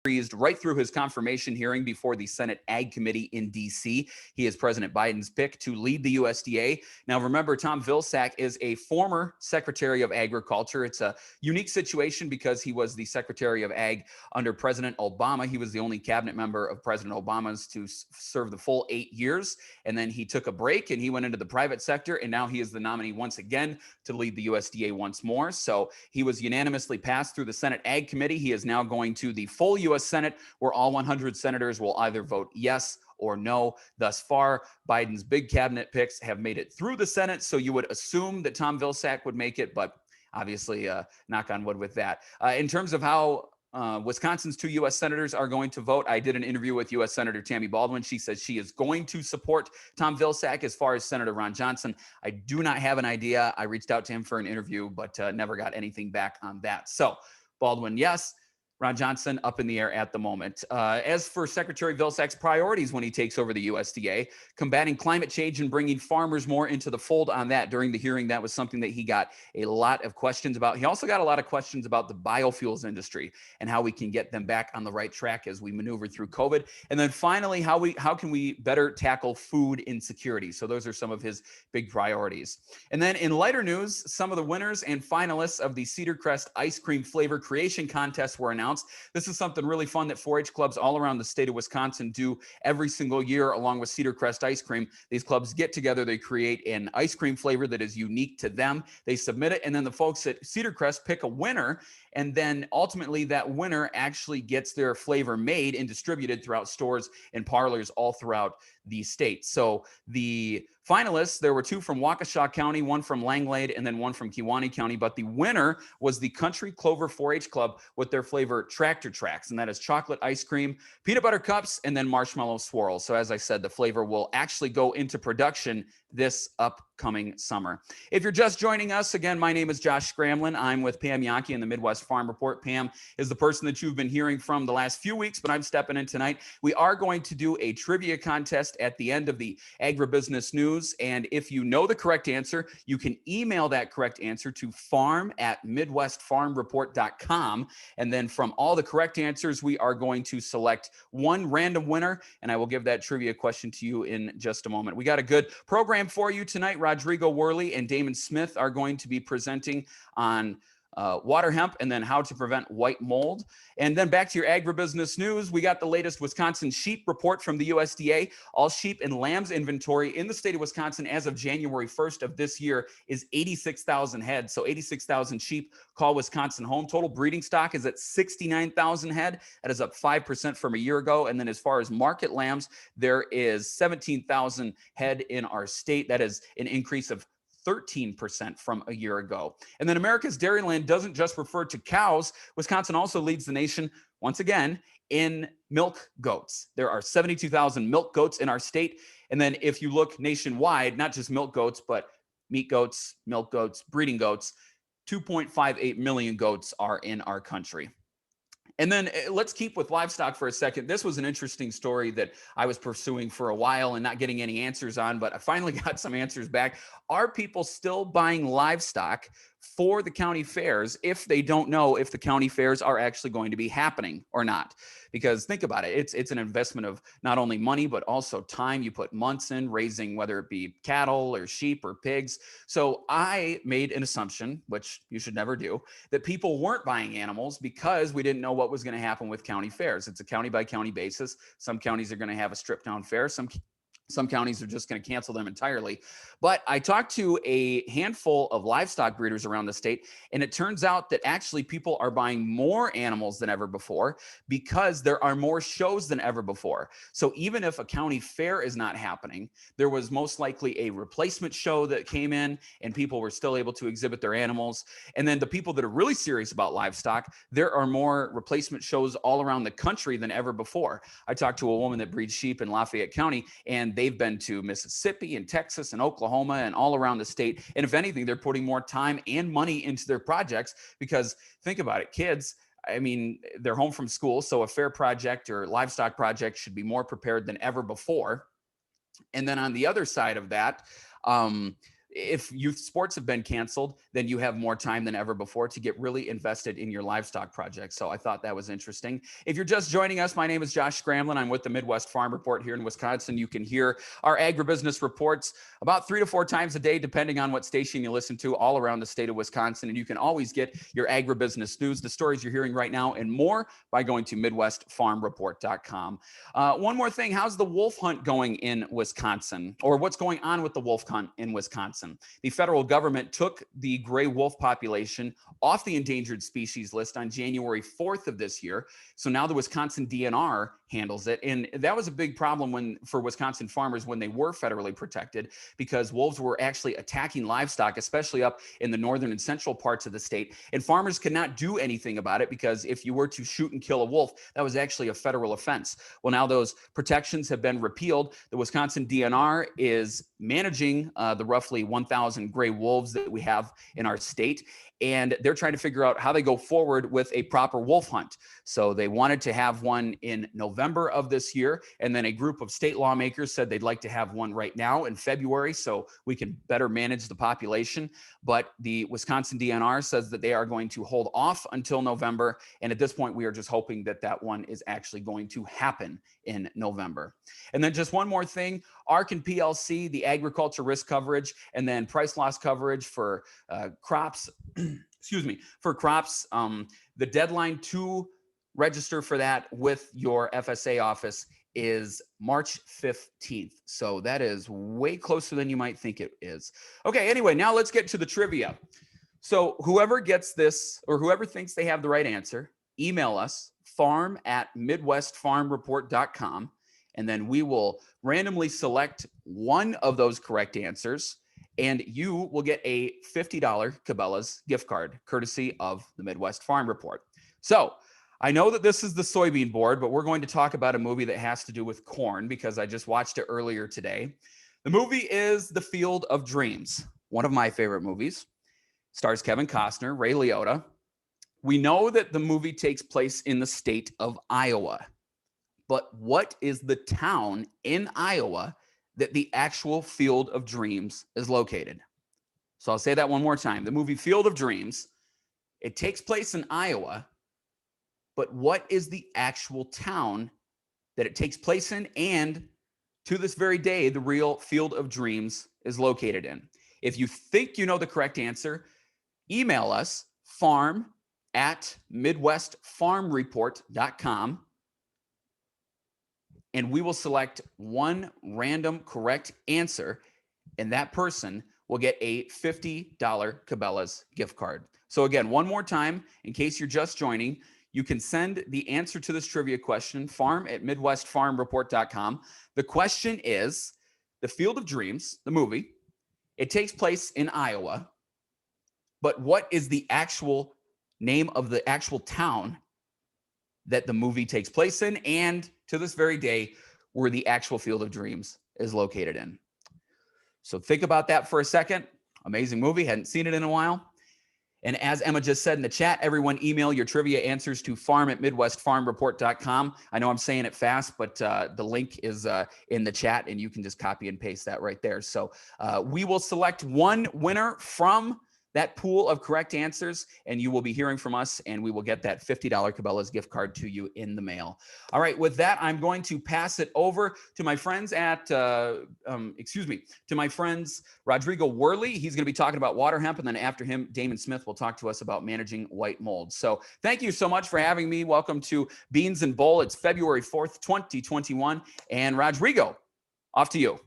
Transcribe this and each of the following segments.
breezed right through his confirmation hearing before the Senate Ag Committee in D.C. He is President Biden's pick to lead the USDA. Now, remember, Tom Vilsack is a former Secretary of Agriculture. It's a unique situation because he was the Secretary of Ag under President Obama. He was the only cabinet member of President Obama's to serve the full 8 years. And then he took a break and he went into the private sector. And now he is the nominee once again to lead the USDA once more. So he was unanimously passed through the Senate Ag Committee. He is now going to the full U.S. Senate, where all 100 senators will either vote yes or no. Thus far, Biden's big cabinet picks have made it through the Senate, so you would assume that Tom Vilsack would make it, but obviously, knock on wood with that. In terms of how Wisconsin's 2 U.S. senators are going to vote, I did an interview with U.S. Senator Tammy Baldwin. She says she is going to support Tom Vilsack. As far as Senator Ron Johnson, I do not have an idea. I reached out to him for an interview, but never got anything back on that. So Baldwin, yes. Ron Johnson up in the air at the moment. As for Secretary Vilsack's priorities when he takes over the USDA, combating climate change and bringing farmers more into the fold on that during the hearing, that was something that he got a lot of questions about. He also got a lot of questions about the biofuels industry and how we can get them back on the right track as we maneuver through COVID. And then finally, how can we better tackle food insecurity? So those are some of his big priorities. And then in lighter news, some of the winners and finalists of the Cedar Crest Ice Cream Flavor Creation Contest were announced. This is something really fun that 4-H clubs all around the state of Wisconsin do every single year along with Cedar Crest Ice Cream. These clubs get together, they create an ice cream flavor that is unique to them. They submit it, and then the folks at Cedar Crest pick a winner, and then ultimately that winner actually gets their flavor made and distributed throughout stores and parlors all throughout the state. So the finalists, there were 2 from Waukesha County, 1 from Langlade, and then 1 from Kewaunee County. But the winner was the Country Clover 4-H Club with their flavor Tractor Tracks, and that is chocolate ice cream, peanut butter cups, and then marshmallow swirls. So as I said, the flavor will actually go into production this upcoming summer. If you're just joining us, again, my name is Josh Scramlin. I'm with Pam Yankee in the Midwest Farm Report. Pam is the person that you've been hearing from the last few weeks, but I'm stepping in tonight. We are going to do a trivia contest at the end of the agribusiness news. And if you know the correct answer, you can email that correct answer to farm@midwestfarmreport.com. And then from all the correct answers, we are going to select one random winner, and I will give that trivia question to you in just a moment. We got a good program for you tonight. Rodrigo Werle and Damon Smith are going to be presenting on Waterhemp and then how to prevent white mold. And then back to your agribusiness news, we got the latest Wisconsin sheep report from the USDA. All sheep and lambs inventory in the state of Wisconsin as of January 1st of this year is 86,000 head. So 86,000 sheep call Wisconsin home. Total breeding stock is at 69,000 head. That is up 5% from a year ago. And then as far as market lambs, there is 17,000 head in our state. That is an increase of 13% from a year ago. And then America's Dairyland doesn't just refer to cows. Wisconsin also leads the nation, once again, in milk goats. There are 72,000 milk goats in our state. And then if you look nationwide, not just milk goats, but meat goats, milk goats, breeding goats, 2.58 million goats are in our country. And then let's keep with livestock for a second. This was an interesting story that I was pursuing for a while and not getting any answers on, but I finally got some answers back. Are people still buying livestock for the county fairs if they don't know if the county fairs are actually going to be happening or not? Because think about it, it's an investment of not only money, but also time. You put months in raising, whether it be cattle or sheep or pigs. So I made an assumption, which you should never do, that people weren't buying animals because we didn't know what was going to happen with county fairs. It's a county by county basis. Some counties are going to have a stripped down fair. Some counties are just going to cancel them entirely. But I talked to a handful of livestock breeders around the state, and it turns out that actually people are buying more animals than ever before because there are more shows than ever before. So even if a county fair is not happening, there was most likely a replacement show that came in and people were still able to exhibit their animals. And then the people that are really serious about livestock, there are more replacement shows all around the country than ever before. I talked to a woman that breeds sheep in Lafayette County, and they've been to Mississippi and Texas and Oklahoma and all around the state. And if anything, they're putting more time and money into their projects because think about it, kids, I mean, they're home from school. So a fair project or livestock project should be more prepared than ever before. And then on the other side of that, if youth sports have been canceled, then you have more time than ever before to get really invested in your livestock project. So I thought that was interesting. If you're just joining us, my name is Josh Scramlin. I'm with the Midwest Farm Report here in Wisconsin. You can hear our agribusiness reports about 3 to 4 times a day, depending on what station you listen to, all around the state of Wisconsin. And you can always get your agribusiness news, the stories you're hearing right now, and more by going to MidwestFarmReport.com. One more thing, how's the wolf hunt going in Wisconsin? Or what's going on with the wolf hunt in Wisconsin? The federal government took the gray wolf population off the endangered species list on January 4th of this year. So now the Wisconsin DNR handles it. And that was a big problem for Wisconsin farmers when they were federally protected, because wolves were actually attacking livestock, especially up in the northern and central parts of the state. And farmers could not do anything about it, because if you were to shoot and kill a wolf, that was actually a federal offense. Well, now those protections have been repealed. The Wisconsin DNR is managing the roughly 1,000 gray wolves that we have in our state. And they're trying to figure out how they go forward with a proper wolf hunt. So they wanted to have one in November of this year. And then a group of state lawmakers said they'd like to have one right now in February, so we can better manage the population. But the Wisconsin DNR says that they are going to hold off until November. And at this point, we are just hoping that that one is actually going to happen in November. And then just one more thing, ARC and PLC, the agriculture risk coverage, and then price loss coverage for crops, excuse me, for crops. The deadline to register for that with your FSA office is March 15th. So that is way closer than you might think it is. Okay, anyway, now let's get to the trivia. So whoever gets this, or whoever thinks they have the right answer, email us, farm@midwestfarmreport.com, and then we will randomly select one of those correct answers, and you will get a $50 Cabela's gift card, courtesy of the Midwest Farm Report. So I know that this is the soybean board, but we're going to talk about a movie that has to do with corn, because I just watched it earlier today. The movie is The Field of Dreams, one of my favorite movies. Stars Kevin Costner, Ray Liotta. We know that the movie takes place in the state of Iowa, but what is the town in Iowa that the actual Field of Dreams is located? So I'll say that one more time. The movie Field of Dreams, it takes place in Iowa, but what is the actual town that it takes place in? And to this very day, the real Field of Dreams is located in. If you think you know the correct answer, email us, farm@midwestfarmreport.com, and we will select one random correct answer, and that person will get a $50 Cabela's gift card. So again, one more time, in case you're just joining, you can send the answer to this trivia question, farm@midwestfarmreport.com. The question is, The Field of Dreams, the movie, it takes place in Iowa, but what is the actual name of the actual town that the movie takes place in, and to this very day, where the actual Field of Dreams is located in? So think about that for a second. Amazing movie. Hadn't seen it in a while. And as Emma just said in the chat, everyone email your trivia answers to farm@midwestfarmreport.com. I know I'm saying it fast, but the link is in the chat, and you can just copy and paste that right there. So we will select one winner from that pool of correct answers, and you will be hearing from us, and we will get that $50 Cabela's gift card to you in the mail. All right, with that, I'm going to pass it over to my friends to my friends Rodrigo Werle. He's going to be talking about Waterhemp, and then after him, Damon Smith will talk to us about managing white mold. So thank you so much for having me. Welcome to Beans and Bowl. It's February 4th, 2021, and Rodrigo, off to you.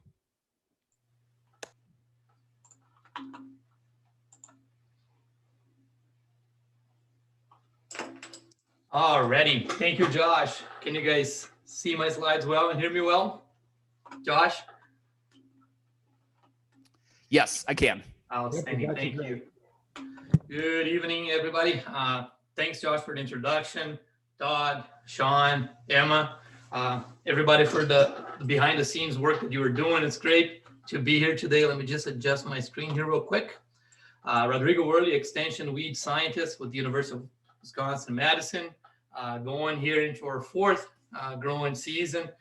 Alrighty, thank you, Josh. Can you guys see my slides well and hear me well? Josh? Yes, I can. Outstanding, thank you. Good evening, everybody. Thanks, Josh, for the introduction. Todd, Sean, Emma, everybody for the behind the scenes work that you were doing. It's great to be here today. Let me just adjust my screen here real quick. Rodrigo Werle, Extension Weed Scientist with the University of Wisconsin-Madison. Going here into our fourth growing season.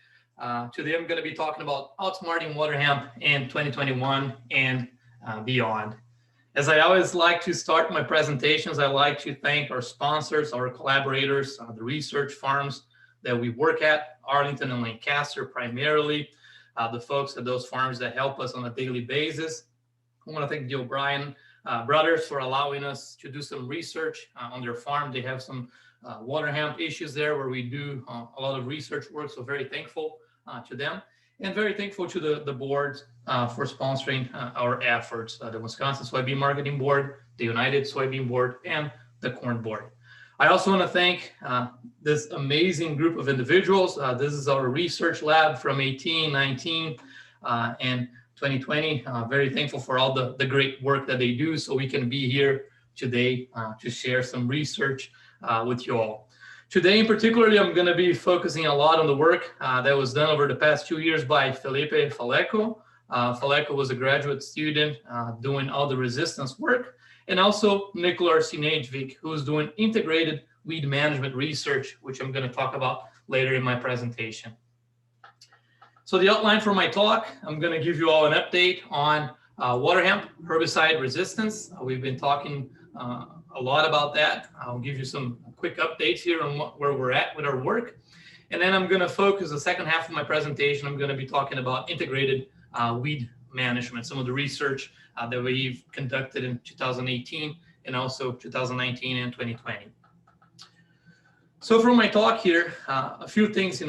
Today I'm going to be talking about outsmarting water hemp in 2021 and beyond. As I always like to start my presentations, I like to thank our sponsors, our collaborators, the research farms that we work at, Arlington and Lancaster primarily, the folks at those farms that help us on a daily basis. I want to thank the O'Brien brothers for allowing us to do some research on their farm. They have some Waterhemp issues there where we do a lot of research work, so very thankful to them. And very thankful to the board for sponsoring our efforts, the Wisconsin Soybean Marketing Board, the United Soybean Board, and the Corn Board. I also want to thank this amazing group of individuals. This is our research lab from 18, 19, and 2020. Very thankful for all the great work that they do so we can be here today to share some research with you all. Today, in particularly, I'm going to be focusing a lot on the work that was done over the past 2 years by Felipe Faleco. Faleco was a graduate student doing all the resistance work, and also Nikola Arsenijevich, who is doing integrated weed management research, which I'm going to talk about later in my presentation. So the outline for my talk, I'm going to give you all an update on Waterhemp herbicide resistance. We've been talking a lot about that. I'll give you some quick updates here on where we're at with our work. And then I'm going to focus the second half of my presentation. I'm going to be talking about integrated weed management, some of the research that we've conducted in 2018 and also 2019 and 2020. So from my talk here, a few things that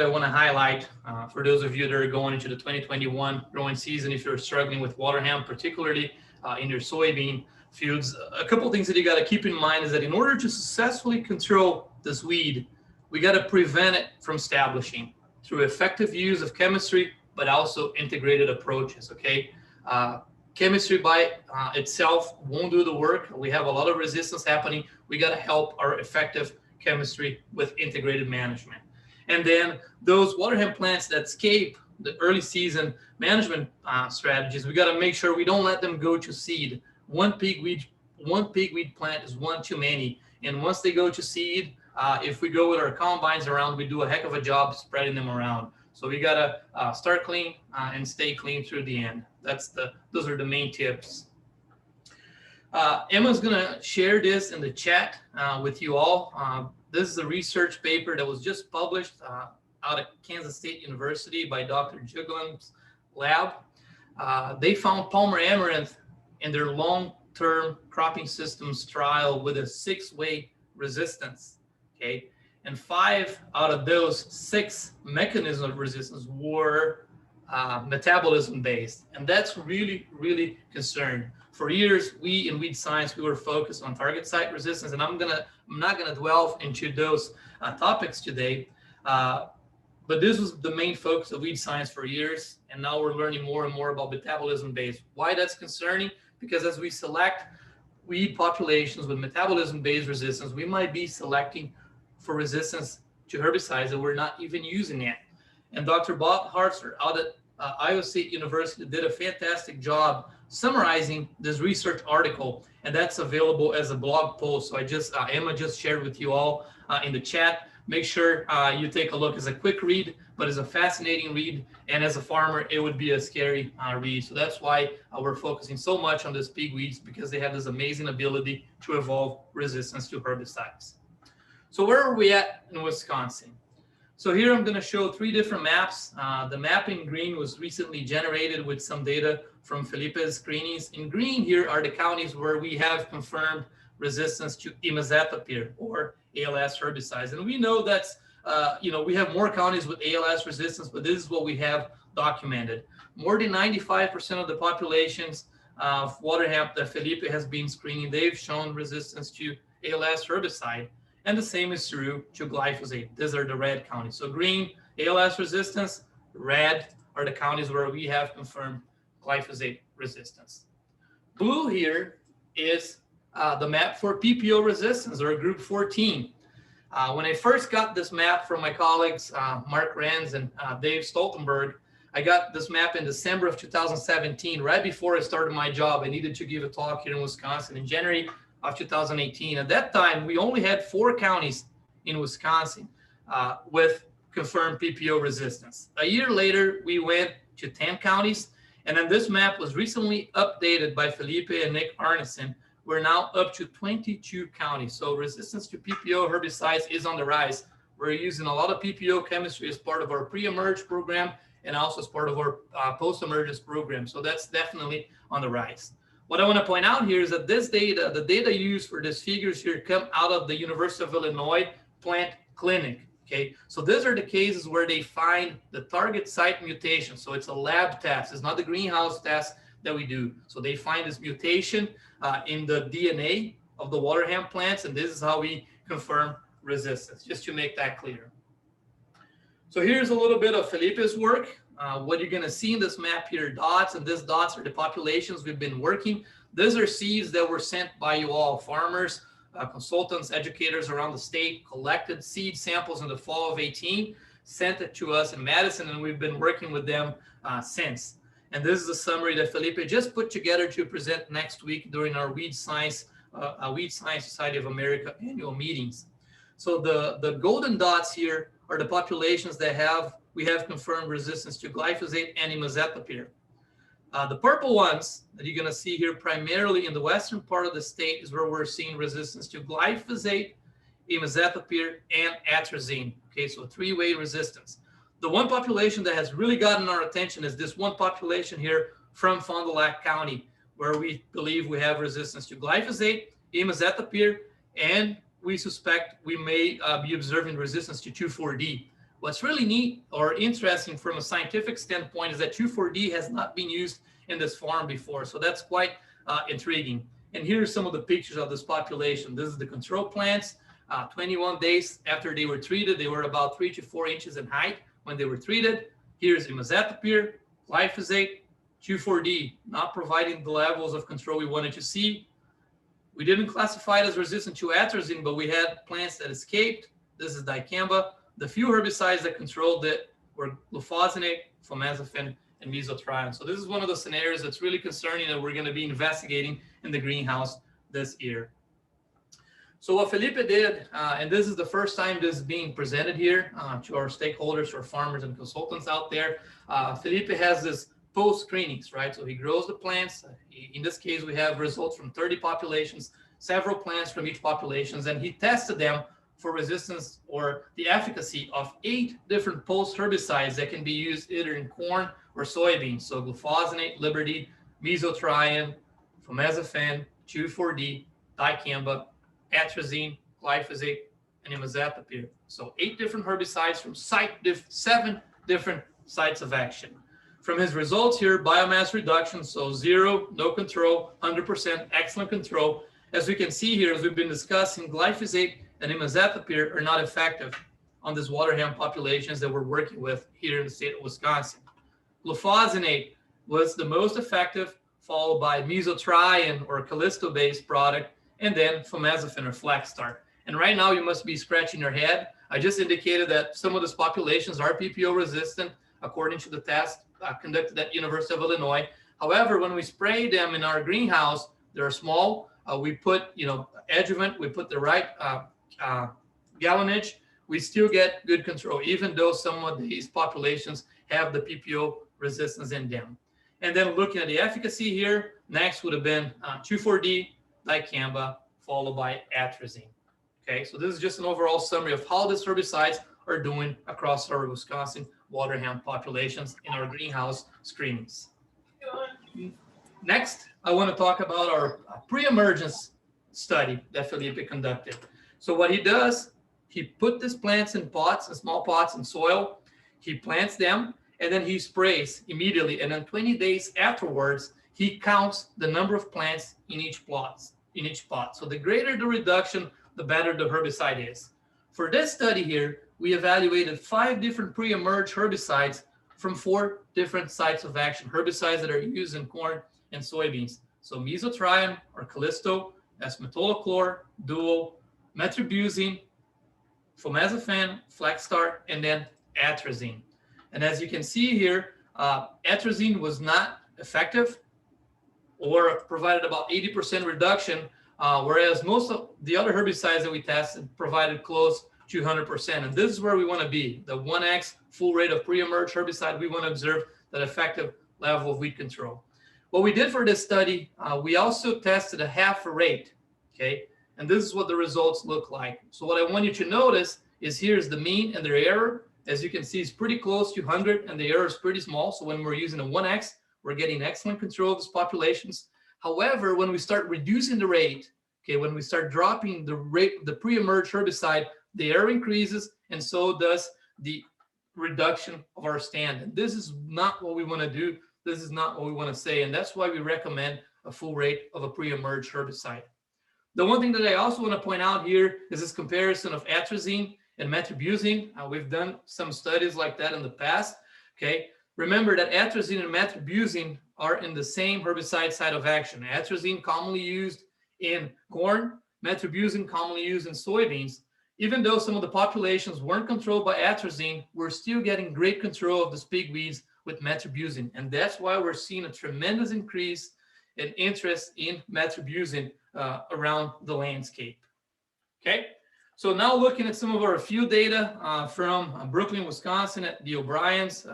I want to highlight for those of you that are going into the 2021 growing season. If you're struggling with Waterhemp, particularly in your soybean fields, a couple of things that you got to keep in mind is that in order to successfully control this weed, we got to prevent it from establishing through effective use of chemistry, but also integrated approaches. Okay, chemistry by itself won't do the work. We have a lot of resistance happening. We got to help our effective chemistry with integrated management. And then those Waterhemp plants that escape the early season management strategies, we got to make sure we don't let them go to seed. One pigweed plant is one too many. And once they go to seed, if we go with our combines around, we do a heck of a job spreading them around. So we got to start clean and stay clean through the end. Those are the main tips. Emma's going to share this in the chat with you all. This is a research paper that was just published out of Kansas State University by Dr. Jugelin's lab. They found Palmer amaranth in their long-term cropping systems trial with a 6-way resistance. Okay, and 5 out of those 6 mechanisms of resistance were metabolism based, and that's really, really concerning. For years, we in weed science, we were focused on target site resistance, and I'm not gonna dwell into those topics today, but this was the main focus of weed science for years, and now we're learning more and more about metabolism based. Why that's concerning? Because as we select weed populations with metabolism based resistance, we might be selecting for resistance to herbicides that we're not even using yet. And Dr. Bob Hartzer out at Iowa State University did a fantastic job summarizing this research article, and that's available as a blog post. So Emma just shared with you all in the chat. Make sure you take a look. It's a quick read, but it's a fascinating read. And as a farmer, it would be a scary read. So that's why we're focusing so much on these pigweeds, because they have this amazing ability to evolve resistance to herbicides. So where are we at in Wisconsin? So here I'm going to show 3 different maps. The map in green was recently generated with some data from Felipe's screenings. In green here are the counties where we have confirmed resistance to imazethapyr or ALS herbicides. And we know that's, we have more counties with ALS resistance, but this is what we have documented. More than 95% of the populations of Waterhemp that Felipe has been screening, they've shown resistance to ALS herbicide. And the same is true to glyphosate. These are the red counties. So green, ALS resistance, red are the counties where we have confirmed glyphosate resistance. Blue here is the map for PPO resistance, or group 14. When I first got this map from my colleagues, Mark Renz and Dave Stoltenberg, I got this map in December of 2017, right before I started my job. I needed to give a talk here in Wisconsin in January of 2018. At that time, we only had 4 counties in Wisconsin with confirmed PPO resistance. A year later, we went to 10 counties, And then this map was recently updated by Felipe and Nick Arneson. We're now up to 22 counties. So resistance to PPO herbicides is on the rise. We're using a lot of PPO chemistry as part of our pre-emerge program and also as part of our post-emergence program. So that's definitely on the rise. What I want to point out here is that this data, the data used for these figures here, come out of the University of Illinois Plant Clinic. Okay, so these are the cases where they find the target site mutation. So it's a lab test. It's not the greenhouse test that we do. So they find this mutation in the DNA of the Waterhemp plants, and this is how we confirm resistance, just to make that clear. So here's a little bit of Felipe's work. What you're going to see in this map here, dots, and these dots are the populations we've been working. These are seeds that were sent by you all, farmers, consultants, educators around the state, collected seed samples in the fall of 18, sent it to us in Madison, and we've been working with them since. And this is a summary that Felipe just put together to present next week during our Weed Science Society of America annual meetings. So the golden dots here are the populations that we have confirmed resistance to glyphosate and imazethapyr. The purple ones that you're going to see here primarily in the western part of the state is where we're seeing resistance to glyphosate, imazethapyr, and atrazine. Okay, so three-way resistance. The one population that has really gotten our attention is this one population here from Fond du Lac County, where we believe we have resistance to glyphosate, imazethapyr, and we suspect we may be observing resistance to 2,4-D. What's really neat or interesting from a scientific standpoint is that 2,4-D has not been used in this farm before. So that's quite intriguing. And here are some of the pictures of this population. This is the control plants. 21 days after they were treated, they were about 3 to 4 inches in height when they were treated. Here's imazethapyr, glyphosate, 2,4-D, not providing the levels of control we wanted to see. We didn't classify it as resistant to atrazine, but we had plants that escaped. This is dicamba. The few herbicides that controlled it were glufosinate, fomazepine, and mesotrione. So this is one of the scenarios that's really concerning that we're going to be investigating in the greenhouse this year. So what Felipe did, and this is the first time this is being presented here to our stakeholders, to our farmers and consultants out there. Felipe has this post screenings, right? So he grows the plants. In this case, we have results from 30 populations, several plants from each populations, and he tested them for resistance or the efficacy of 8 different post herbicides that can be used either in corn or soybeans. So glufosinate, Liberty, mesotrione, fomazepine, 2,4-D, dicamba, atrazine, glyphosate, and imazethapyr. So 8 different herbicides from 7 different sites of action. From his results here, biomass reduction, so 0, no control, 100%, excellent control. As we can see here, as we've been discussing, glyphosate and imazethapyr are not effective on these Waterhemp populations that we're working with here in the state of Wisconsin. Glufosinate was the most effective, followed by mesotrione or Callisto-based product, and then fomazepine or Flaxstar. And right now you must be scratching your head. I just indicated that some of these populations are PPO resistant according to the test conducted at University of Illinois. However, when we spray them in our greenhouse, they're small. We put, adjuvant, we put the right gallonage, we still get good control, even though some of these populations have the PPO resistance in them. And then looking at the efficacy here, next would have been 2,4-D, dicamba, followed by atrazine. Okay, so this is just an overall summary of how these herbicides are doing across our Wisconsin Waterhemp populations in our greenhouse screenings. Next, I want to talk about our pre-emergence study that Felipe conducted. So what he does, he put these plants in pots, in small pots in soil, he plants them, and then he sprays immediately. And then 20 days afterwards, he counts the number of plants in each pot. So the greater the reduction, the better the herbicide is. For this study here, we evaluated 5 different pre-emerge herbicides from 4 different sites of action, herbicides that are used in corn and soybeans. So mesotrione or Callisto, S-metolachlor, Duo, metribuzin, fomazepine, Flaxstar, and then atrazine. And as you can see here, atrazine was not effective or provided about 80% reduction, whereas most of the other herbicides that we tested provided close to 100%. And this is where we want to be. The 1x full rate of pre-emerge herbicide, we want to observe that effective level of weed control. What we did for this study, we also tested a half a rate, okay? And this is what the results look like. So what I want you to notice is here's the mean and their error. As you can see, it's pretty close to 100 and the error is pretty small. So when we're using a 1x, we're getting excellent control of these populations. However, when we start reducing the rate, okay, when we start dropping the rate, the pre-emerge herbicide, the error increases and so does the reduction of our stand. And this is not what we want to do. This is not what we want to say. And that's why we recommend a full rate of a pre-emerge herbicide. The one thing that I also want to point out here is this comparison of atrazine and metribuzin. We've done some studies like that in the past. Okay, remember that atrazine and metribuzin are in the same herbicide site of action. Atrazine commonly used in corn, metribuzin commonly used in soybeans. Even though some of the populations weren't controlled by atrazine, we're still getting great control of the pig weeds with metribuzin, and that's why we're seeing a tremendous increase in interest in metribuzin around the landscape. Okay, so now looking at some of our field data from Brooklyn, Wisconsin at the O'Briens.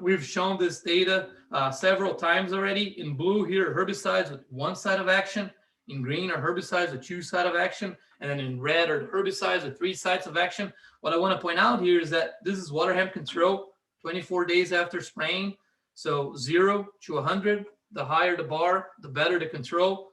We've shown this data several times already. In blue here are herbicides with one side of action. In green are herbicides with two sides of action. And then in red are the herbicides with three sides of action. What I want to point out here is that this is Waterhemp control 24 days after spraying. So 0 to 100, the higher the bar, the better the control.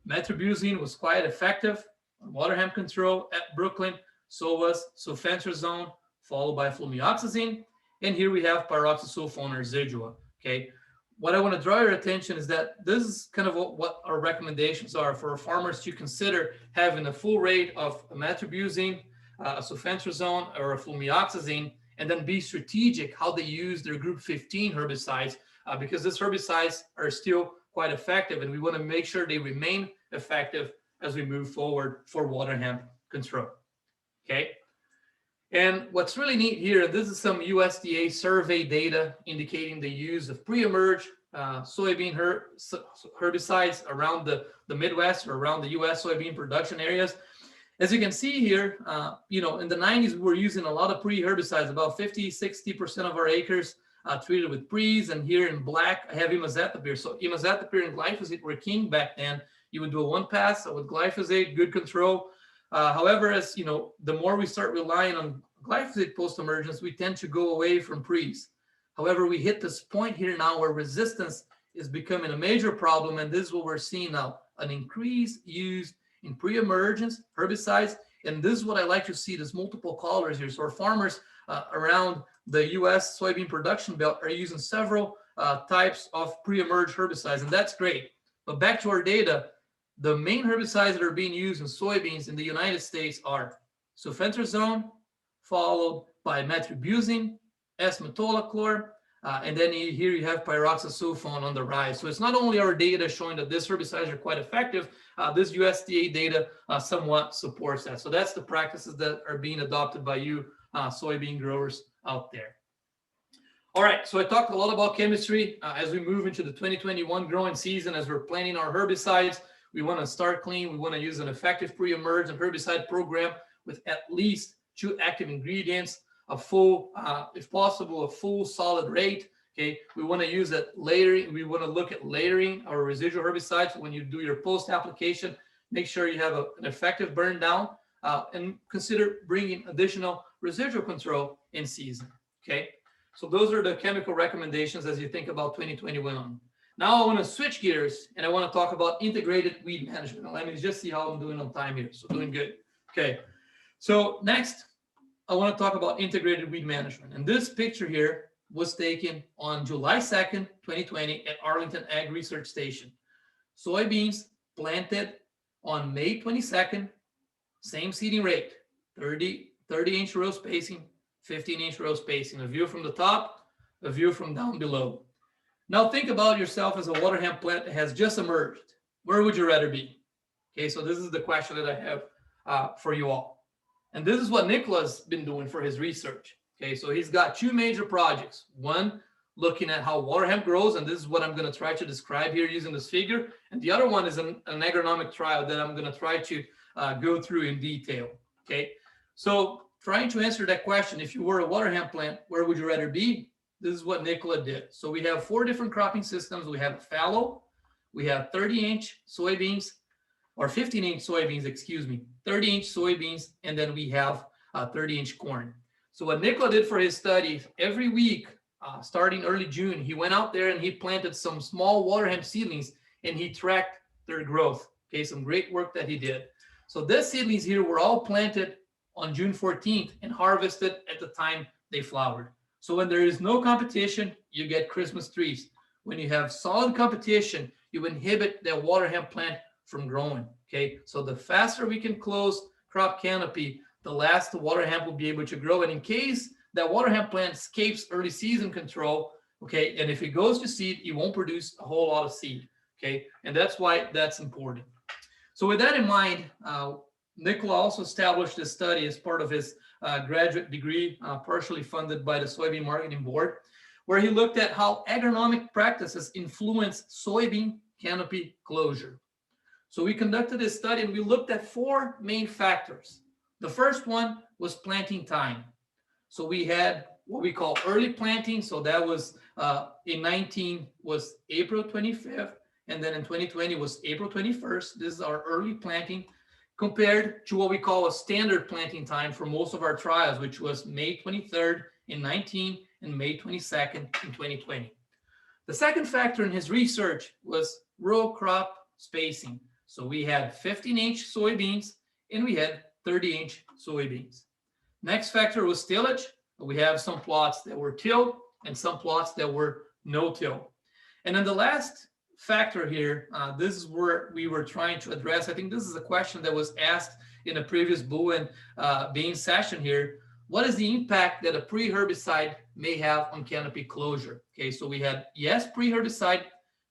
Metribuzin was quite effective on Waterhemp control at Brooklyn. So was sulfentrazone, followed by flumioxazine. And here we have pyroxasulfone residua. Okay. What I want to draw your attention is that this is kind of what our recommendations are for farmers to consider having a full rate of metribuzin, a sulfentrazone, or a flumioxazine, and then be strategic how they use their group 15 herbicides, because these herbicides are still quite effective, and we want to make sure they remain effective as we move forward for Waterhemp control. Okay. And what's really neat here, this is some USDA survey data indicating the use of pre-emerge soybean herbicides around the Midwest or around the US soybean production areas. As you can see here, in the 90s, we were using a lot of pre-herbicides, about 50-60% of our acres treated with pre's, and here in black, I have imazethapyr. So imazethapyr and glyphosate were king back then. You would do a one pass with glyphosate, good control. However, as the more we start relying on glyphosate post-emergence, we tend to go away from pre's. However, we hit this point here now where resistance is becoming a major problem, and this is what we're seeing now, an increased use in pre-emergence herbicides. And this is what I like to see, there's multiple colors here. So our farmers around the US soybean production belt are using several types of pre-emerge herbicides, and that's great. But back to our data, the main herbicides that are being used in soybeans in the United States are sulfentrazone, followed by metribuzin, S-metolachlor, and then here you have pyroxasulfone on the rise. So it's not only our data showing that these herbicides are quite effective, this USDA data somewhat supports that. So that's the practices that are being adopted by you soybean growers out there. All right, so I talked a lot about chemistry. As we move into the 2021 growing season, as we're planning our herbicides, we want to start clean. We want to use an effective pre-emerge and herbicide program with at least 2 active ingredients, a full, if possible, a full solid rate. Okay, we want to use that layering. We want to look at layering our residual herbicides. When you do your post application, make sure you have an effective burn down, and consider bringing additional residual control in season. Okay, so those are the chemical recommendations as you think about 2021. Now I want to switch gears and I want to talk about integrated weed management. Now, let me just see how I'm doing on time here. So doing good. Okay, so next I want to talk about integrated weed management. And this picture here was taken on July 2nd, 2020 at Arlington Ag Research Station. Soybeans planted on May 22nd, same seeding rate, 30-inch row spacing, 15-inch row spacing, a view from the top, a view from down below. Now think about yourself as a Waterhemp plant that has just emerged. Where would you rather be? Okay, so this is the question that I have for you all. And this is what Nicola's been doing for his research. Okay, so he's got 2 major projects. One, looking at how Waterhemp grows, and this is what I'm going to try to describe here using this figure. And the other one is an agronomic trial that I'm going to try to go through in detail. Okay, so trying to answer that question, if you were a Waterhemp plant, where would you rather be? this is what Nicola did. So we have 4 different cropping systems. We have fallow, we have 30-inch soybeans, or 15-inch soybeans, excuse me, 30-inch soybeans, and then we have 30-inch corn. So what Nicola did for his study, every week, starting early June, he went out there and he planted some small water hemp seedlings and he tracked their growth. Okay, some great work that he did. So these seedlings here were all planted on June 14th and harvested at the time they flowered. So when there is no competition, you get Christmas trees. When you have solid competition, you inhibit that water hemp plant from growing. Okay, so the faster we can close crop canopy, the less the water hemp will be able to grow. And in case that water hemp plant escapes early season control, okay, and if it goes to seed, it won't produce a whole lot of seed. Okay, and that's why that's important. So with that in mind, Nicola also established this study as part of his graduate degree, partially funded by the Soybean Marketing Board, where he looked at how agronomic practices influence soybean canopy closure. So we conducted this study and we looked at 4 main factors. The first one was planting time. So we had what we call early planting. So that was in 19 was April 25th. And then in 2020 was April 21st. This is our early planting compared to what we call a standard planting time for most of our trials, which was May 23rd in 19 and May 22nd in 2020. The second factor in his research was row crop spacing. So we had 15-inch soybeans and we had 30-inch soybeans. Next factor was tillage. We have some plots that were tilled and some plots that were no till. And then the last factor here, this is where we were trying to address. I think this is a question that was asked in a previous Bull and Bean session here. What is the impact that a pre-herbicide may have on canopy closure? Okay, so we had yes pre-herbicide,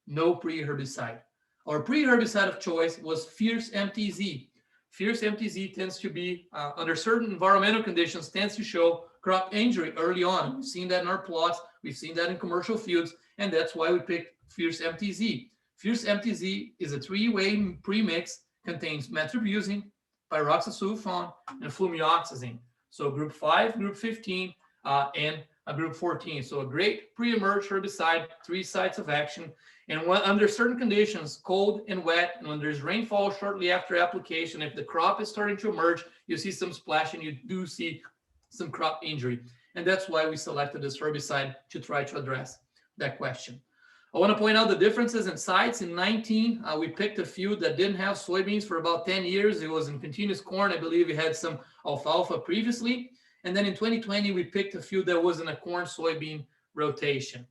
no pre-herbicide. Our pre-herbicide of choice was Fierce MTZ. Fierce MTZ tends to be, under certain environmental conditions, tends to show crop injury early on. We've seen that in our plots. We've seen that in commercial fields, and that's why we picked Fierce MTZ. Fierce MTZ is a 3-way premix, contains metribuzin, pyroxasulfone, and flumioxazine. So group 5, group 15, and a group 14. So a great pre-emerge herbicide, 3 sites of action. And when, under certain conditions, cold and wet, and when there's rainfall shortly after application, if the crop is starting to emerge, you see some splash and you do see some crop injury. And that's why we selected this herbicide to try to address that question. I want to point out the differences in sites. In 19, we picked a field that didn't have soybeans for about 10 years. It was in continuous corn. I believe we had some alfalfa previously. And then in 2020, we picked a field that was in a corn-soybean rotation.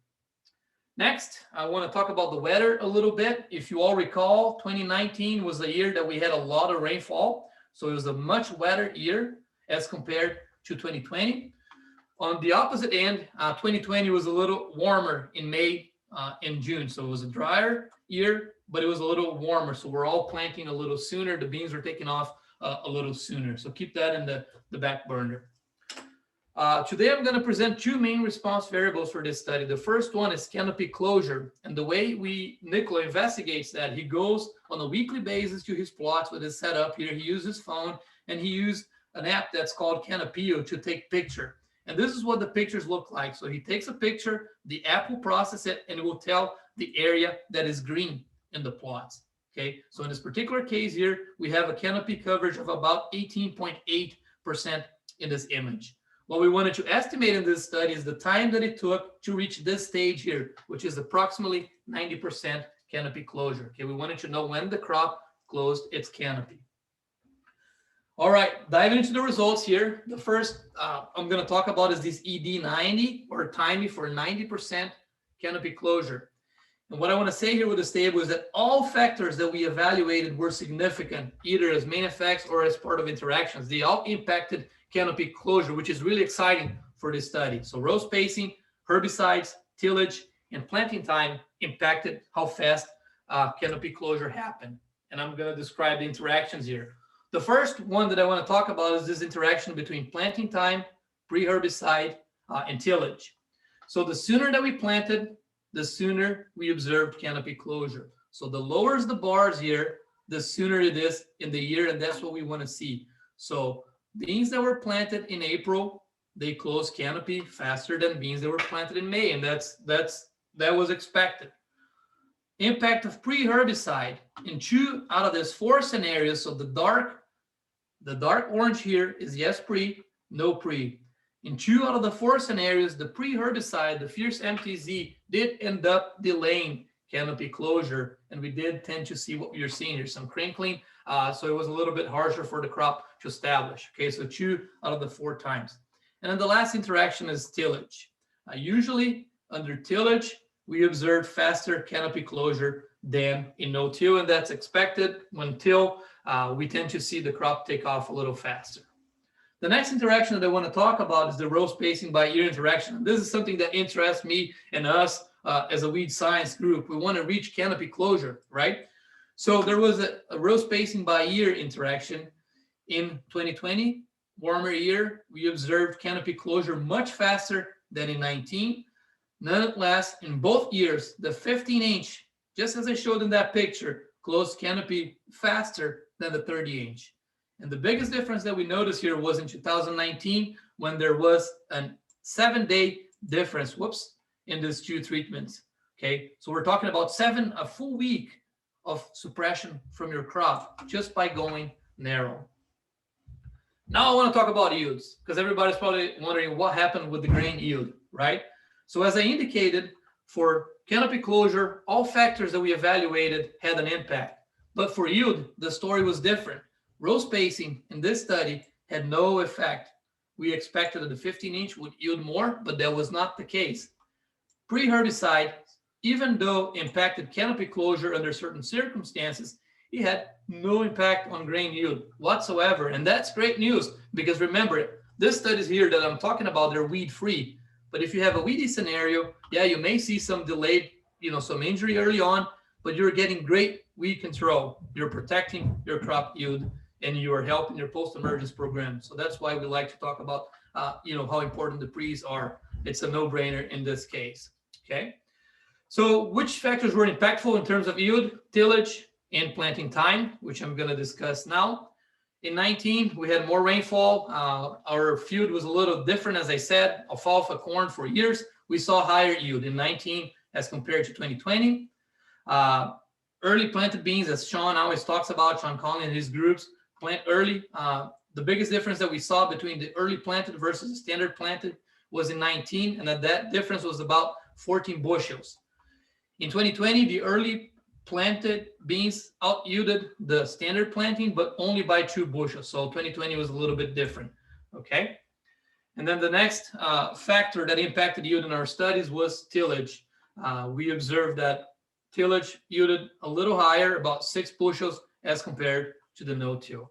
Next, I want to talk about the weather a little bit. If you all recall, 2019 was a year that we had a lot of rainfall. So it was a much wetter year as compared to 2020. On the opposite end, 2020 was a little warmer in May and June. So it was a drier year, but it was a little warmer. So we're all planting a little sooner. The beans were taking off a little sooner. So keep that in the back burner. Today, I'm going to present 2 main response variables for this study. The first one is canopy closure. And the way Nicola investigates that, he goes on a weekly basis to his plots with his setup here. He used his phone and he used an app that's called Canopio to take picture. And this is what the pictures look like. So he takes a picture, the app will process it, and it will tell the area that is green in the plots. Okay, so in this particular case here, we have a canopy coverage of about 18.8% in this image. What we wanted to estimate in this study is the time that it took to reach this stage here, which is approximately 90% canopy closure. Okay, we wanted to know when the crop closed its canopy. All right, diving into the results here. The first I'm going to talk about is this ED90, or timing for 90% canopy closure. And what I want to say here with this table is that all factors that we evaluated were significant, either as main effects or as part of interactions. They all impacted canopy closure, which is really exciting for this study. So row spacing, herbicides, tillage, and planting time impacted how fast canopy closure happened. And I'm going to describe the interactions here. The first one that I want to talk about is this interaction between planting time, pre-herbicide, and tillage. So the sooner that we planted, the sooner we observed canopy closure. So the lower the bars here, the sooner it is in the year, and that's what we want to see. So beans that were planted in April, they close canopy faster than beans that were planted in May, and that was expected. Impact of pre-herbicide in 2 out of these 4 scenarios. So the dark orange here is yes pre, no pre. In 2 out of the 4 scenarios, the pre-herbicide, the Fierce MTZ, did end up delaying canopy closure, and we did tend to see what you're seeing here, some crinkling. So it was a little bit harsher for the crop to establish. Okay, so 2 out of the 4 times. And then the last interaction is tillage. Usually under tillage, we observe faster canopy closure than in no-till, and that's expected. When till, we tend to see the crop take off a little faster. The next interaction that I want to talk about is the row spacing by year interaction. This is something that interests me and us as a weed science group. We want to reach canopy closure, right? So there was a row spacing by year interaction in 2020, warmer year. We observed canopy closure much faster than in 19. Nonetheless, in both years, the 15-inch, just as I showed in that picture, closed canopy faster than the 30-inch. And the biggest difference that we noticed here was in 2019, when there was a 7-day difference, in these 2 treatments. Okay, so we're talking about a full week of suppression from your crop just by going narrow. Now I want to talk about yields, because everybody's probably wondering what happened with the grain yield, right? So as I indicated, for canopy closure, all factors that we evaluated had an impact. But for yield, the story was different. Row spacing in this study had no effect. We expected that the 15-inch would yield more, but that was not the case. Pre-herbicide, even though impacted canopy closure under certain circumstances, it had no impact on grain yield whatsoever. And that's great news, because remember, this studies here that I'm talking about, they're weed-free. But if you have a weedy scenario, yeah, you may see some delayed, some injury early on, but you're getting great weed control. You're protecting your crop yield, and you are helping your post-emergence program. So that's why we like to talk about, how important the pre's are. It's a no-brainer in this case, okay? So which factors were impactful in terms of yield, tillage, and planting time, which I'm gonna discuss now. In 19, we had more rainfall. Our field was a little different, as I said, alfalfa, corn for years. We saw higher yield in 19 as compared to 2020. Early planted beans, as Sean always talks about, Sean Conley and his groups, plant early. The biggest difference that we saw between the early planted versus the standard planted was in 19, and that difference was about 14 bushels. In 2020, the early planted beans out-yielded the standard planting, but only by 2 bushels. So 2020 was a little bit different, okay? And then the next factor that impacted yield in our studies was tillage. We observed that tillage yielded a little higher, about 6 bushels as compared to the no-till.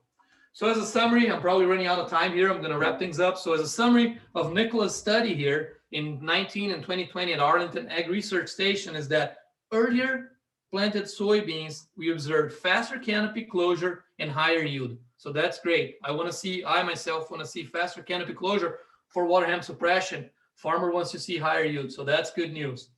So as a summary, I'm probably running out of time here. I'm gonna wrap things up. So as a summary of Nicola's study here in 19 and 2020 at Arlington Ag Research Station is that earlier planted soybeans, we observed faster canopy closure and higher yield. So that's great. I myself want to see faster canopy closure for Waterhemp suppression. Farmer wants to see higher yield. So that's good news.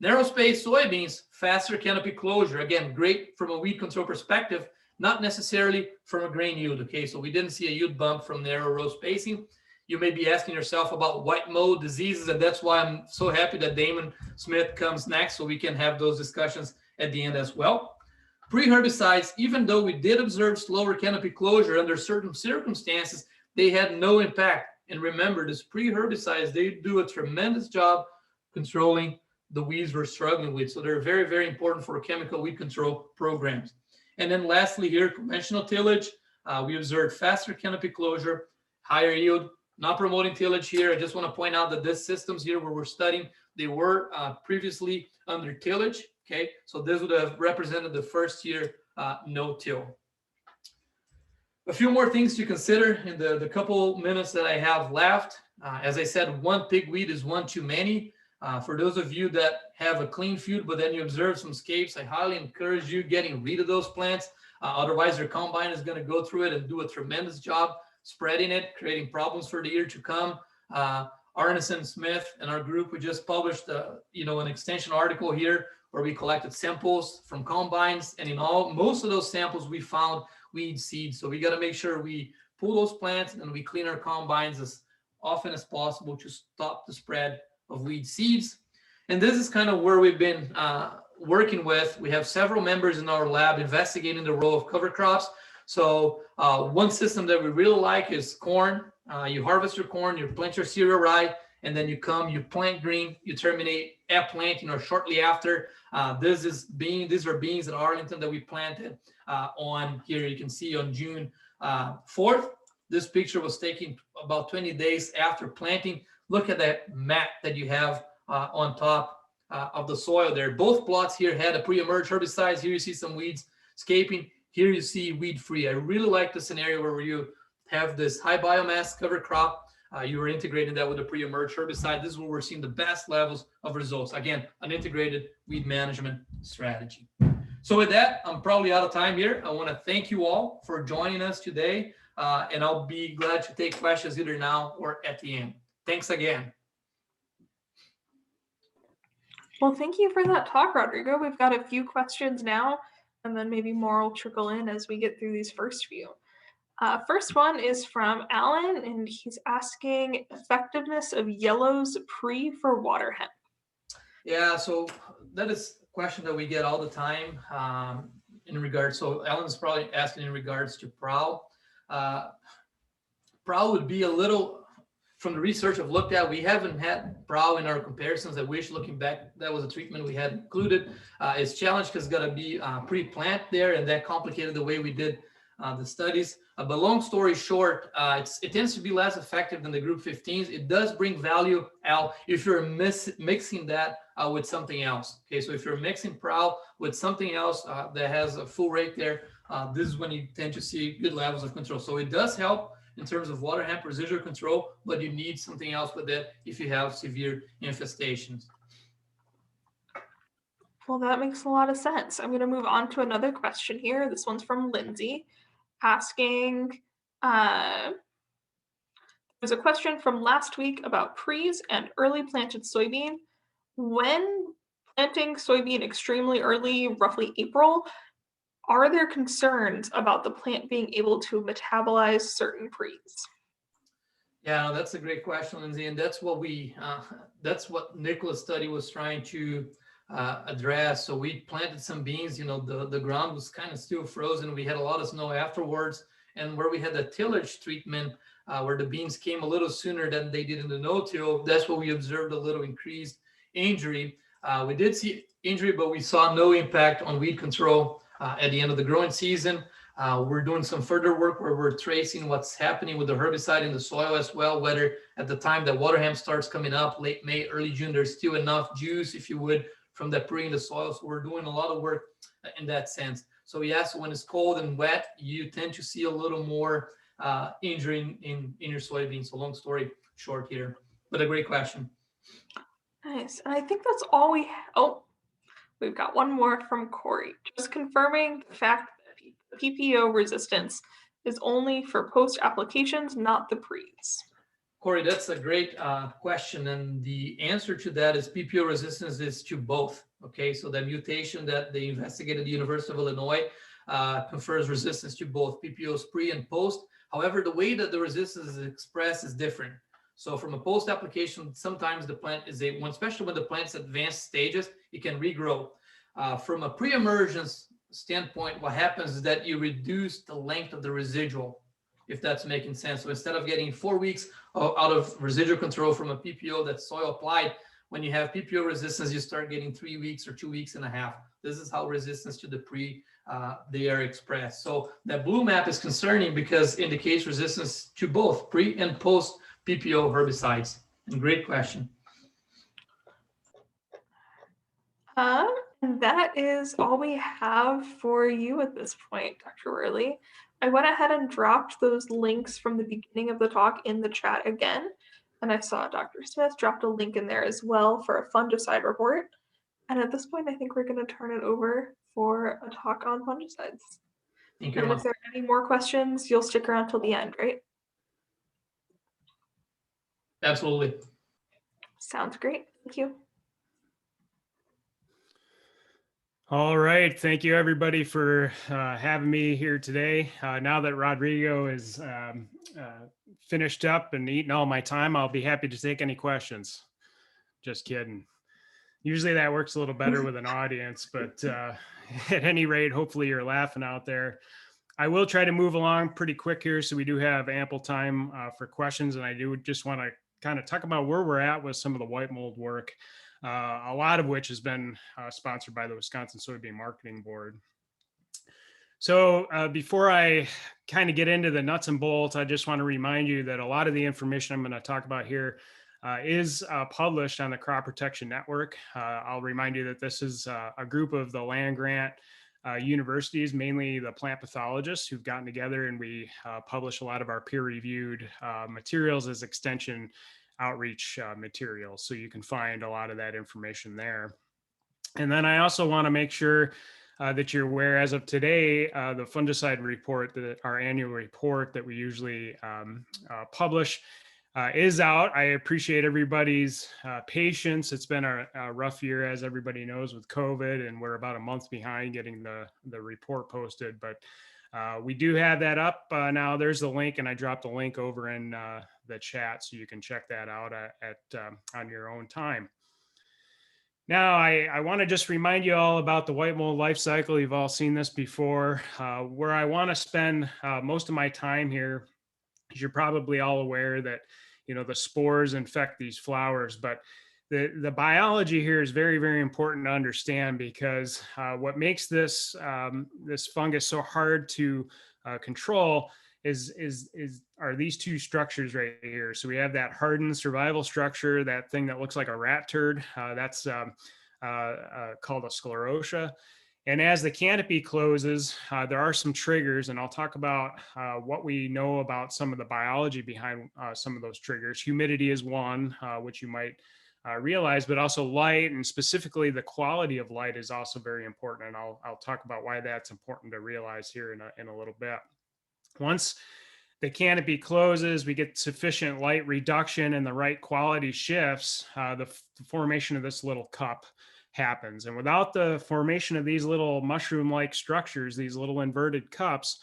Narrow space soybeans, faster canopy closure. Again, great from a weed control perspective, not necessarily from a grain yield. Okay, so we didn't see a yield bump from narrow row spacing. You may be asking yourself about white mold diseases, and that's why I'm so happy that Damon Smith comes next, so we can have those discussions at the end as well. Pre-herbicides, even though we did observe slower canopy closure under certain circumstances, they had no impact. And remember, these pre-herbicides, they do a tremendous job controlling the weeds we're struggling with. So they're very, very important for chemical weed control programs. And then lastly here, conventional tillage, we observed faster canopy closure, higher yield. Not promoting tillage here. I just want to point out that these systems here where we're studying, they were previously under tillage. Okay, so this would have represented the first year no-till. A few more things to consider in the couple minutes that I have left. As I said, 1 pigweed is 1 too many. For those of you that have a clean field, but then you observe some scapes, I highly encourage you getting rid of those plants. Otherwise, your combine is going to go through it and do a tremendous job spreading it, creating problems for the year to come. Arneson Smith and our group, we just published an extension article here where we collected samples from combines, and most of those samples we found weed seed. So we got to make sure we pull those plants and we clean our combines as often as possible to stop the spread of weed seeds. And this is kind of where we've been working with. We have several members in our lab investigating the role of cover crops. So one system that we really like is corn. You harvest your corn, you plant your cereal rye, and then you plant green, you terminate at planting or shortly after. These are beans at Arlington that we planted on here. You can see on June 4th. This picture was taken about 20 days after planting. Look at that mat that you have on top of the soil there. Both plots here had a pre-emerge herbicides. Here you see some weeds escaping. Here you see weed free. I really like the scenario where you have this high biomass cover crop. You are integrating that with a pre-emerge herbicide. This is where we're seeing the best levels of results. Again, an integrated weed management strategy. So with that, I'm probably out of time here. I want to thank you all for joining us today. And I'll be glad to take questions either now or at the end. Thanks again. Well, thank you for that talk, Rodrigo. We've got a few questions now, and then maybe more will trickle in as we get through these first few. First one is from Alan, and he's asking effectiveness of yellows pre for water hemp. Yeah, so that is a question that we get all the time in regards. So Alan's probably asking in regards to prowl. Prowl would be a little, from the research I've looked at, we haven't had prowl in our comparisons. I wish, looking back, that was a treatment we had included. It's challenged because it's got to be pre-plant there, and that complicated the way we did the studies. But long story short, it tends to be less effective than the group 15s. It does bring value, Al, if you're mixing that with something else. Okay, so if you're mixing prowl with something else that has a full rate there, this is when you tend to see good levels of control. So it does help in terms of water hemp residual control, but you need something else with it if you have severe infestations. Well, that makes a lot of sense. I'm going to move on to another question here. This one's from Lindsay, asking, there's a question from last week about pre's and early planted soybean. When planting soybean extremely early, roughly April, are there concerns about the plant being able to metabolize certain pre's? Yeah, that's a great question, Lindsay, and that's what that's what Nicola's study was trying to address. So we planted some beans. You know, the ground was kind of still frozen. We had a lot of snow afterwards, and where we had the tillage treatment, where the beans came a little sooner than they did in the no-till, that's where we observed a little increased injury. We did see injury, but we saw no impact on weed control at the end of the growing season. We're doing some further work where we're tracing what's happening with the herbicide in the soil as well, whether at the time that Waterhemp starts coming up, late May, early June, there's still enough juice, if you would, from that pre in the soil. So we're doing a lot of work in that sense. So yes, when it's cold and wet, you tend to see a little more injury in your soybeans. So long story short here, but a great question. Nice. And I think that's all we have. We've got one more from Corey. Just confirming the fact that PPO resistance is only for post applications, not the pre's. Corey, that's a great question. And the answer to that is PPO resistance is to both. Okay, so the mutation that they investigated at the University of Illinois confers resistance to both PPOs pre and post. However, the way that the resistance is expressed is different. So from a post application, sometimes the plant is especially when the plant's advanced stages, it can regrow. From a pre-emergence standpoint, what happens is that you reduce the length of the residual, if that's making sense. So instead of getting 4 weeks out of residual control from a PPO that's soil applied, when you have PPO resistance, you start getting 3 weeks or 2 weeks and a half. This is how resistance to the pre they are expressed. So that blue map is concerning because it indicates resistance to both pre and post PPO herbicides. And great question. And that is all we have for you at this point, Dr. Werle. I went ahead and dropped those links from the beginning of the talk in the chat again. And I saw Dr. Smith dropped a link in there as well for a fungicide report. And at this point, I think we're going to turn it over for a talk on fungicides. Thank you. And if there are any more questions, you'll stick around till the end, right? Absolutely. Sounds great. Thank you. All right. Thank you, everybody, for having me here today. Now that Rodrigo is finished up and eaten all my time, I'll be happy to take any questions. Just kidding. Usually that works a little better with an audience, but at any rate, hopefully you're laughing out there. I will try to move along pretty quick here, so we do have ample time for questions. And I do just want to kind of talk about where we're at with some of the white mold work, a lot of which has been sponsored by the Wisconsin Soybean Marketing Board. So before I kind of get into the nuts and bolts, I just want to remind you that a lot of the information I'm going to talk about here is published on the Crop Protection Network. I'll remind you that this is a group of the land grant universities, mainly the plant pathologists, who've gotten together, and we publish a lot of our peer-reviewed materials as extension outreach materials. So you can find a lot of that information there. And then I also want to make sure that you're aware, as of today, the fungicide report, our annual report that we usually publish, is out. I appreciate everybody's patience. It's been a rough year, as everybody knows, with COVID, and we're about a month behind getting the report posted. But we do have that up now. There's the link, and I dropped the link over in the chat, so you can check that out on your own time. Now, I want to just remind you all about the white mold life cycle. You've all seen this before. Where I want to spend most of my time here, is you're probably all aware that, the spores infect these flowers, but the biology here is very, very important to understand, because what makes this fungus so hard to control are these two structures right here. So we have that hardened survival structure, that thing that looks like a rat turd. That's called a sclerotia. And as the canopy closes, there are some triggers, and I'll talk about what we know about some of the biology behind some of those triggers. Humidity is one, which you might realize, but also light, and specifically the quality of light, is also very important. And I'll talk about why that's important to realize here in a little bit. Once the canopy closes, we get sufficient light reduction and the right quality shifts, the formation of this little cup happens. And without the formation of these little mushroom-like structures, these little inverted cups,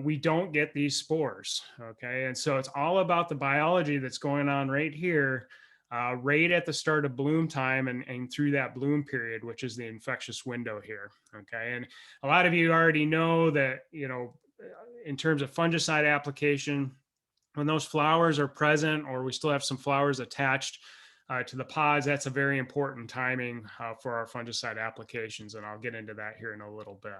we don't get these spores, okay? And so it's all about the biology that's going on right here, right at the start of bloom time and through that bloom period, which is the infectious window here, okay? And a lot of you already know that, in terms of fungicide application, when those flowers are present, or we still have some flowers attached to the pods, that's a very important timing for our fungicide applications. And I'll get into that here in a little bit.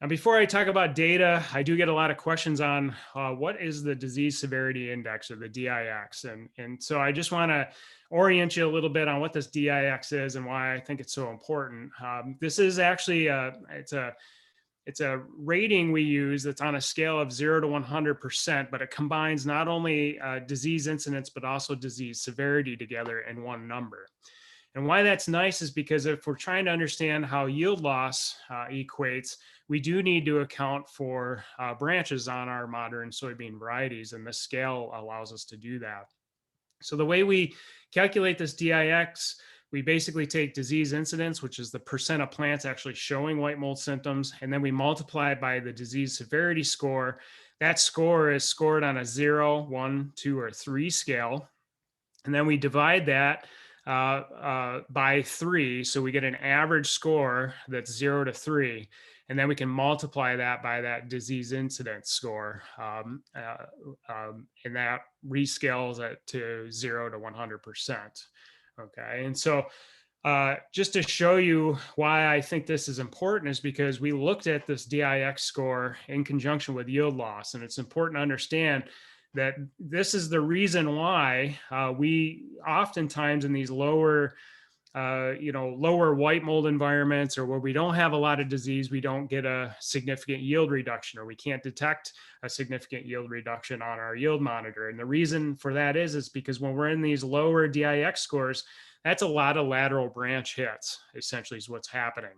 Now, before I talk about data, I do get a lot of questions on what is the disease severity index, or the DIX. And so I just want to orient you a little bit on what this DIX is and why I think it's so important. This is actually it's a rating we use that's on a scale of 0 to 100%, but it combines not only disease incidence, but also disease severity together in one number. And why that's nice is because if we're trying to understand how yield loss equates, we do need to account for branches on our modern soybean varieties, and this scale allows us to do that. So the way we calculate this DIX, we basically take disease incidence, which is the percent of plants actually showing white mold symptoms, and then we multiply it by the disease severity score. That score is scored on a 0, 1, 2, or 3 scale. And then we divide that by 3. So we get an average score that's 0 to 3. And then we can multiply that by that disease incidence score. And that rescales it to 0 to 100%. Okay, and so just to show you why I think this is important is because we looked at this DIX score in conjunction with yield loss, and it's important to understand that this is the reason why we oftentimes in these lower white mold environments, or where we don't have a lot of disease, we don't get a significant yield reduction, or we can't detect a significant yield reduction on our yield monitor. And the reason for that is because when we're in these lower DIX scores, that's a lot of lateral branch hits, essentially, is what's happening.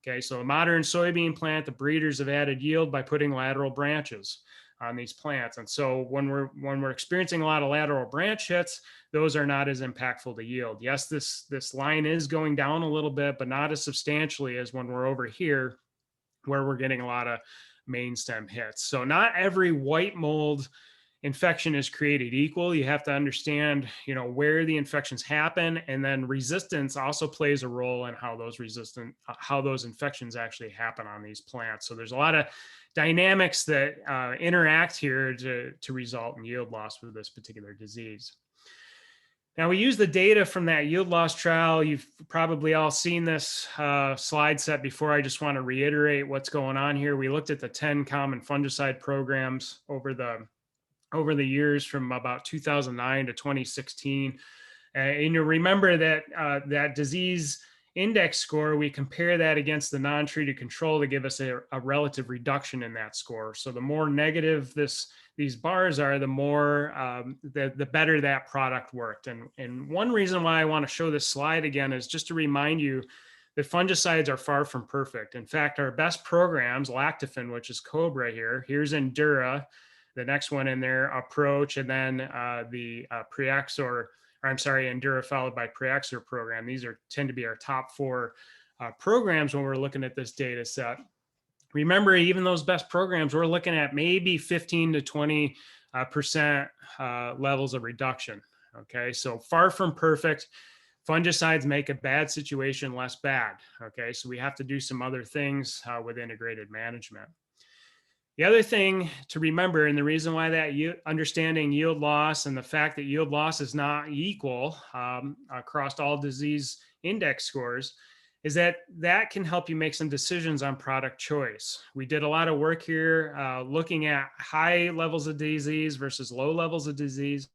Okay, so a modern soybean plant, the breeders have added yield by putting lateral branches. on these plants. And so when we're experiencing a lot of lateral branch hits, those are not as impactful to yield. Yes, this line is going down a little bit, but not as substantially as when we're over here where we're getting a lot of main stem hits. So not every white mold infection is created equal. You have to understand, where the infections happen, and then resistance also plays a role in how those infections actually happen on these plants. So there's a lot of dynamics that interact here to result in yield loss with this particular disease. Now, we use the data from that yield loss trial. You've probably all seen this slide set before. I just want to reiterate what's going on here. We looked at the 10 common fungicide programs over the years from about 2009 to 2016. And you remember that that disease index score, we compare that against the non-treated control to give us a relative reduction in that score. So the more negative these bars are, the more the better that product worked. And one reason why I want to show this slide again is just to remind you that fungicides are far from perfect. In fact, our best programs, lactofen, which is Cobra here, here's Endura, the next one in there, Approach, and then the Endura followed by Preaxor program. These tend to be our top 4 programs when we're looking at this data set. Remember, even those best programs, we're looking at maybe 15 to 20% levels of reduction. Okay, so far from perfect. Fungicides make a bad situation less bad. Okay, so we have to do some other things with integrated management. The other thing to remember, and the reason why that understanding yield loss and the fact that yield loss is not equal across all disease index scores, is that can help you make some decisions on product choice. We did a lot of work here looking at high levels of disease versus low levels of disease.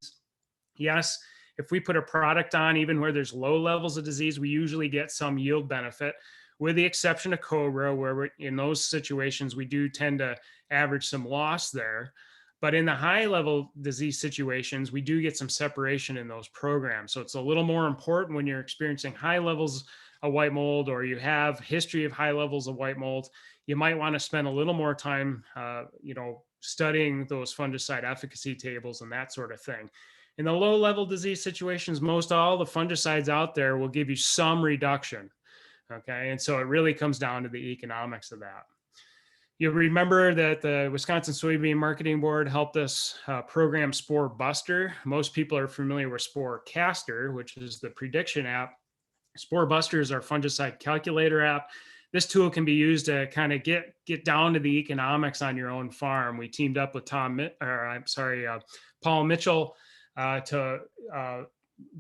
Yes, if we put a product on even where there's low levels of disease, we usually get some yield benefit, with the exception of Cobra, where in those situations, we do tend to average some loss there. But in the high level disease situations, we do get some separation in those programs. So it's a little more important when you're experiencing high levels of white mold, or you have history of high levels of white mold. You might want to spend a little more time, studying those fungicide efficacy tables and that sort of thing. In the low level disease situations, most all the fungicides out there will give you some reduction. Okay, and so it really comes down to the economics of that. You remember that the Wisconsin Soybean Marketing Board helped us program Spore Buster. Most people are familiar with Spore Caster, which is the prediction app. Spore Buster is our fungicide calculator app. This tool can be used to kind of get down to the economics on your own farm. We teamed up with Paul Mitchell to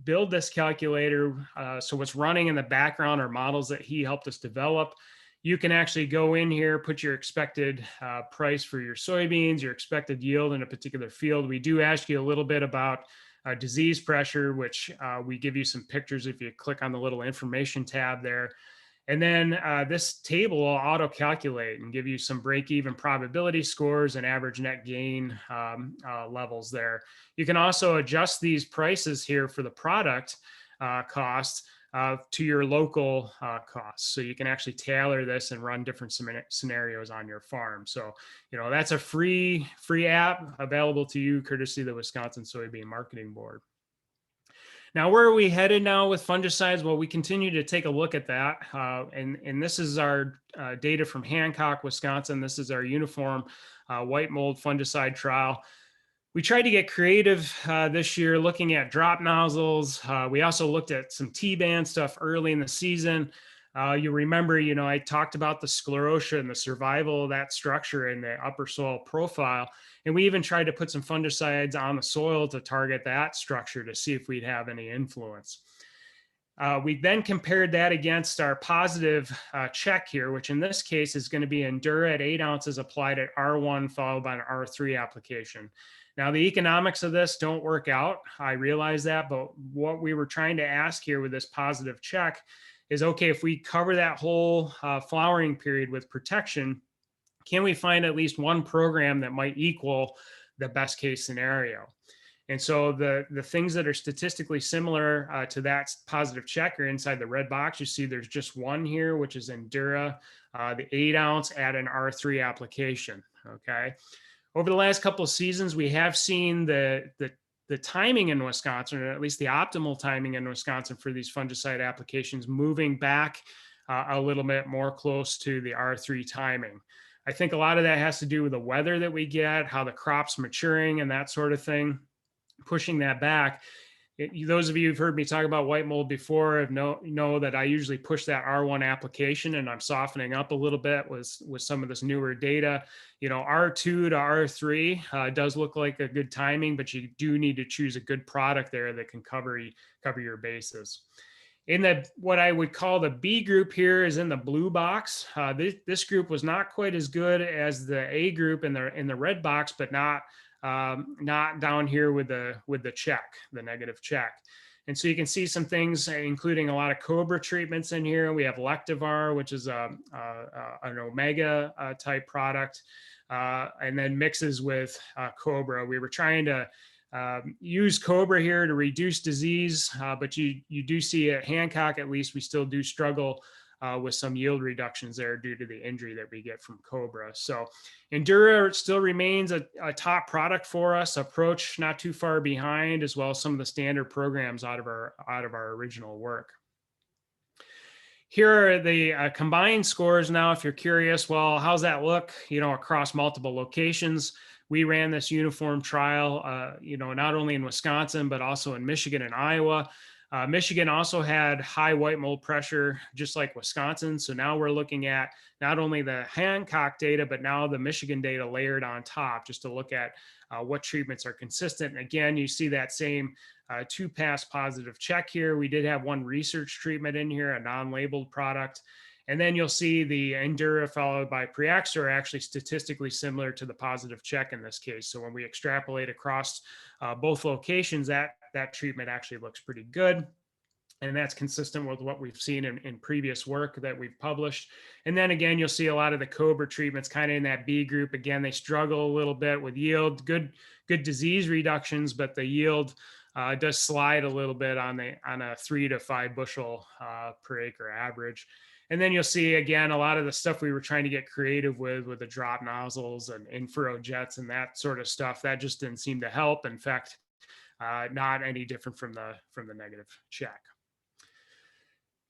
build this calculator. So what's running in the background are models that he helped us develop. You can actually go in here, put your expected price for your soybeans, your expected yield in a particular field. We do ask you a little bit about disease pressure, which we give you some pictures if you click on the little information tab there. And then this table will auto-calculate and give you some break-even probability scores and average net gain levels there. You can also adjust these prices here for the product costs to your local costs. So you can actually tailor this and run different scenarios on your farm. So, that's a free app available to you courtesy of the Wisconsin Soybean Marketing Board. Now, where are we headed now with fungicides? Well, we continue to take a look at that. And this is our data from Hancock, Wisconsin. This is our uniform white mold fungicide trial. We tried to get creative this year, looking at drop nozzles. We also looked at some T-band stuff early in the season. You remember, I talked about the sclerotia and the survival of that structure in the upper soil profile. And we even tried to put some fungicides on the soil to target that structure to see if we'd have any influence. We then compared that against our positive check here, which in this case is going to be Endura at 8 ounces applied at R1 followed by an R3 application. Now, the economics of this don't work out. I realize that, but what we were trying to ask here with this positive check is, okay, if we cover that whole flowering period with protection, can we find at least one program that might equal the best case scenario? And so the things that are statistically similar to that positive check are inside the red box. You see there's just one here, which is Endura, the 8 ounce at an R3 application, okay? Over the last couple of seasons, we have seen the timing in Wisconsin, or at least the optimal timing in Wisconsin for these fungicide applications, moving back a little bit more close to the R3 timing. I think a lot of that has to do with the weather that we get, how the crop's maturing and that sort of thing, pushing that back. Those of you who've heard me talk about white mold before know that I usually push that R1 application, and I'm softening up a little bit with some of this newer data. R2 to R3 does look like a good timing, but you do need to choose a good product there that can cover your bases. In what I would call the B group here is in the blue box. This group was not quite as good as the A group in the red box, but not down here with the check, the negative check. And so you can see some things, including a lot of Cobra treatments in here. We have Lectivar, which is an omega type product, and then mixes with Cobra. We were trying to use Cobra here to reduce disease, but you do see at Hancock, at least, we still do struggle with some yield reductions there due to the injury that we get from Cobra. So Endura still remains a top product for us, Approach not too far behind, as well as some of the standard programs out of our original work. Here are the combined scores now, if you're curious. Well, how's that look, across multiple locations? We ran this uniform trial, not only in Wisconsin, but also in Michigan and Iowa. Michigan also had high white mold pressure, just like Wisconsin. So now we're looking at not only the Hancock data, but now the Michigan data layered on top, just to look at what treatments are consistent. And again, you see that same 2-pass positive check here. We did have one research treatment in here, a non-labeled product. And then you'll see the Endura followed by Preaxor are actually statistically similar to the positive check in this case. So when we extrapolate across both locations, that treatment actually looks pretty good. And that's consistent with what we've seen in previous work that we've published. And then again, you'll see a lot of the Cobra treatments kind of in that B group. Again, they struggle a little bit with yield, good disease reductions, but the yield does slide a little bit on a 3 to 5 bushel per acre average. And then you'll see, again, a lot of the stuff we were trying to get creative with the drop nozzles and in-furrow jets and that sort of stuff, that just didn't seem to help. In fact, not any different from the negative check.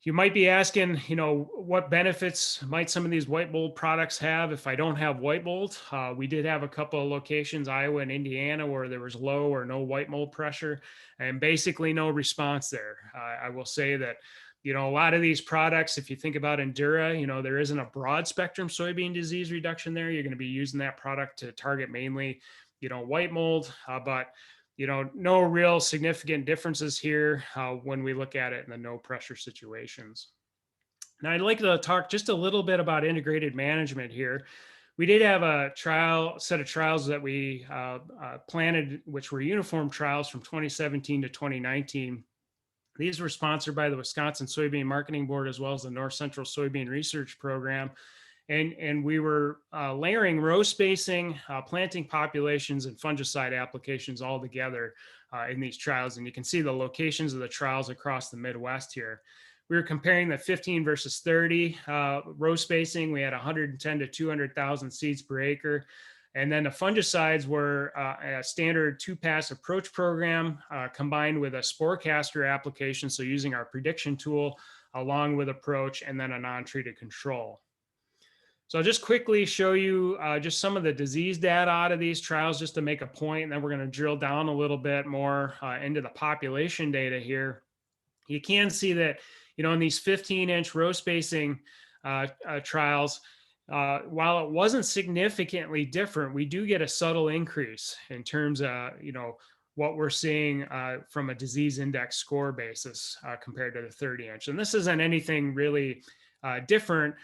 You might be asking, what benefits might some of these white mold products have if I don't have white mold? We did have a couple of locations, Iowa and Indiana, where there was low or no white mold pressure and basically no response there. I will say that a lot of these products, if you think about Endura, there isn't a broad spectrum soybean disease reduction there. You're going to be using that product to target mainly, white mold, but, no real significant differences here when we look at it in the no pressure situations. Now, I'd like to talk just a little bit about integrated management here. We did have a set of trials that we planted, which were uniform trials from 2017 to 2019. These were sponsored by the Wisconsin Soybean Marketing Board, as well as the North Central Soybean Research Program. And we were layering row spacing, planting populations, and fungicide applications all together in these trials. And you can see the locations of the trials across the Midwest here. We were comparing the 15 versus 30 row spacing. We had 110 to 200,000 seeds per acre. And then the fungicides were a standard 2-pass approach program combined with a sporecaster application. So using our prediction tool along with approach, and then a non-treated control. So I'll just quickly show you just some of the disease data out of these trials just to make a point, and then we're going to drill down a little bit more into the population data here. You can see that, in these 15-inch row spacing trials, while it wasn't significantly different, we do get a subtle increase in terms of, what we're seeing from a disease index score basis compared to the 30-inch. And this isn't anything really different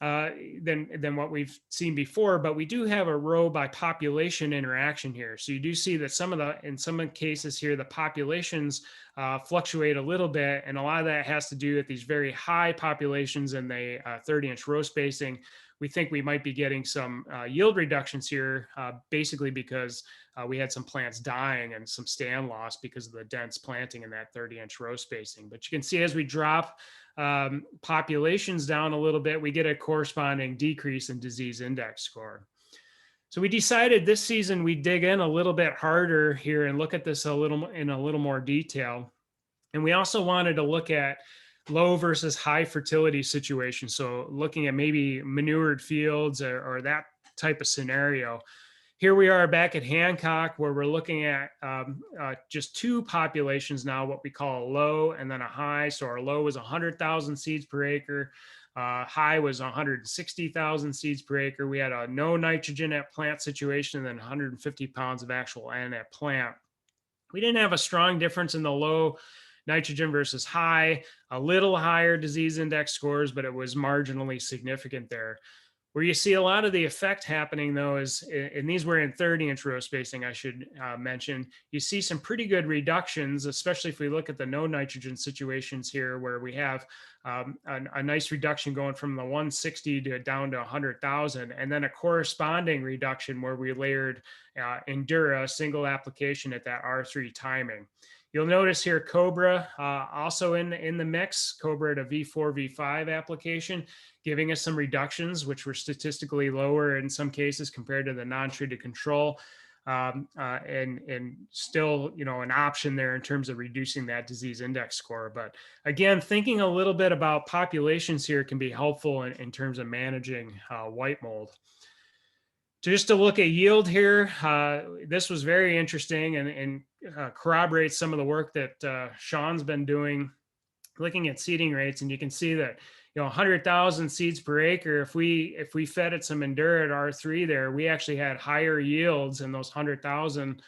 than what we've seen before, but we do have a row by population interaction here. So you do see that in some cases here, the populations fluctuate a little bit, and a lot of that has to do with these very high populations in the 30-inch row spacing. We think we might be getting some yield reductions here, basically because we had some plants dying and some stand loss because of the dense planting in that 30-inch row spacing. But you can see as we drop populations down a little bit, we get a corresponding decrease in disease index score. So we decided this season we dig in a little bit harder here and look at this in a little more detail. And we also wanted to look at low versus high fertility situations. So looking at maybe manured fields or that type of scenario. Here we are back at Hancock, where we're looking at just two populations now, what we call a low and then a high. So our low was 100,000 seeds per acre. High was 160,000 seeds per acre. We had a no nitrogen at plant situation and then 150 pounds of actual N at plant. We didn't have a strong difference in the low nitrogen versus high, a little higher disease index scores, but it was marginally significant there. Where you see a lot of the effect happening, though, is, and these were in 30-inch row spacing, I should mention, you see some pretty good reductions, especially if we look at the no nitrogen situations here, where we have a nice reduction going from the 160 to down to 100,000, and then a corresponding reduction where we layered Endura single application at that R3 timing. You'll notice here Cobra also in the mix, Cobra at a V4, V5 application, giving us some reductions, which were statistically lower in some cases compared to the non-treated control, and still, an option there in terms of reducing that disease index score. But again, thinking a little bit about populations here can be helpful in terms of managing white mold. Just to look at yield here, this was very interesting and corroborates some of the work that Sean's been doing, looking at seeding rates. And you can see that, 100,000 seeds per acre, if we fed it some Endura at R3 there, we actually had higher yields in those 100,000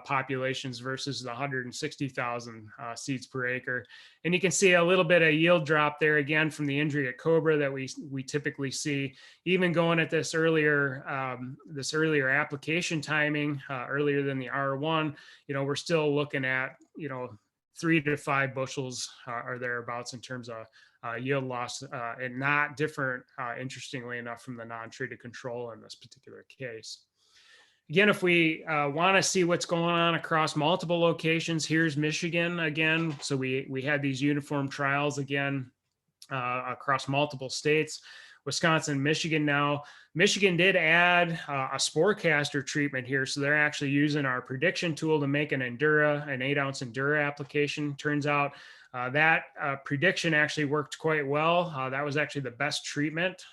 populations versus the 160,000 seeds per acre. And you can see a little bit of yield drop there again from the injury at Cobra that we typically see, even going at this earlier application timing, earlier than the R1. We're still looking at 3 to 5 bushels or thereabouts in terms of yield loss, and not different, interestingly enough, from the non-treated control in this particular case. Again, if we want to see what's going on across multiple locations, here's Michigan again. So we had these uniform trials again across multiple states. Wisconsin, Michigan now. Michigan did add a Sporecaster treatment here. So they're actually using our prediction tool to make an 8-ounce Endura application. Turns out that prediction actually worked quite well. That was actually the best treatment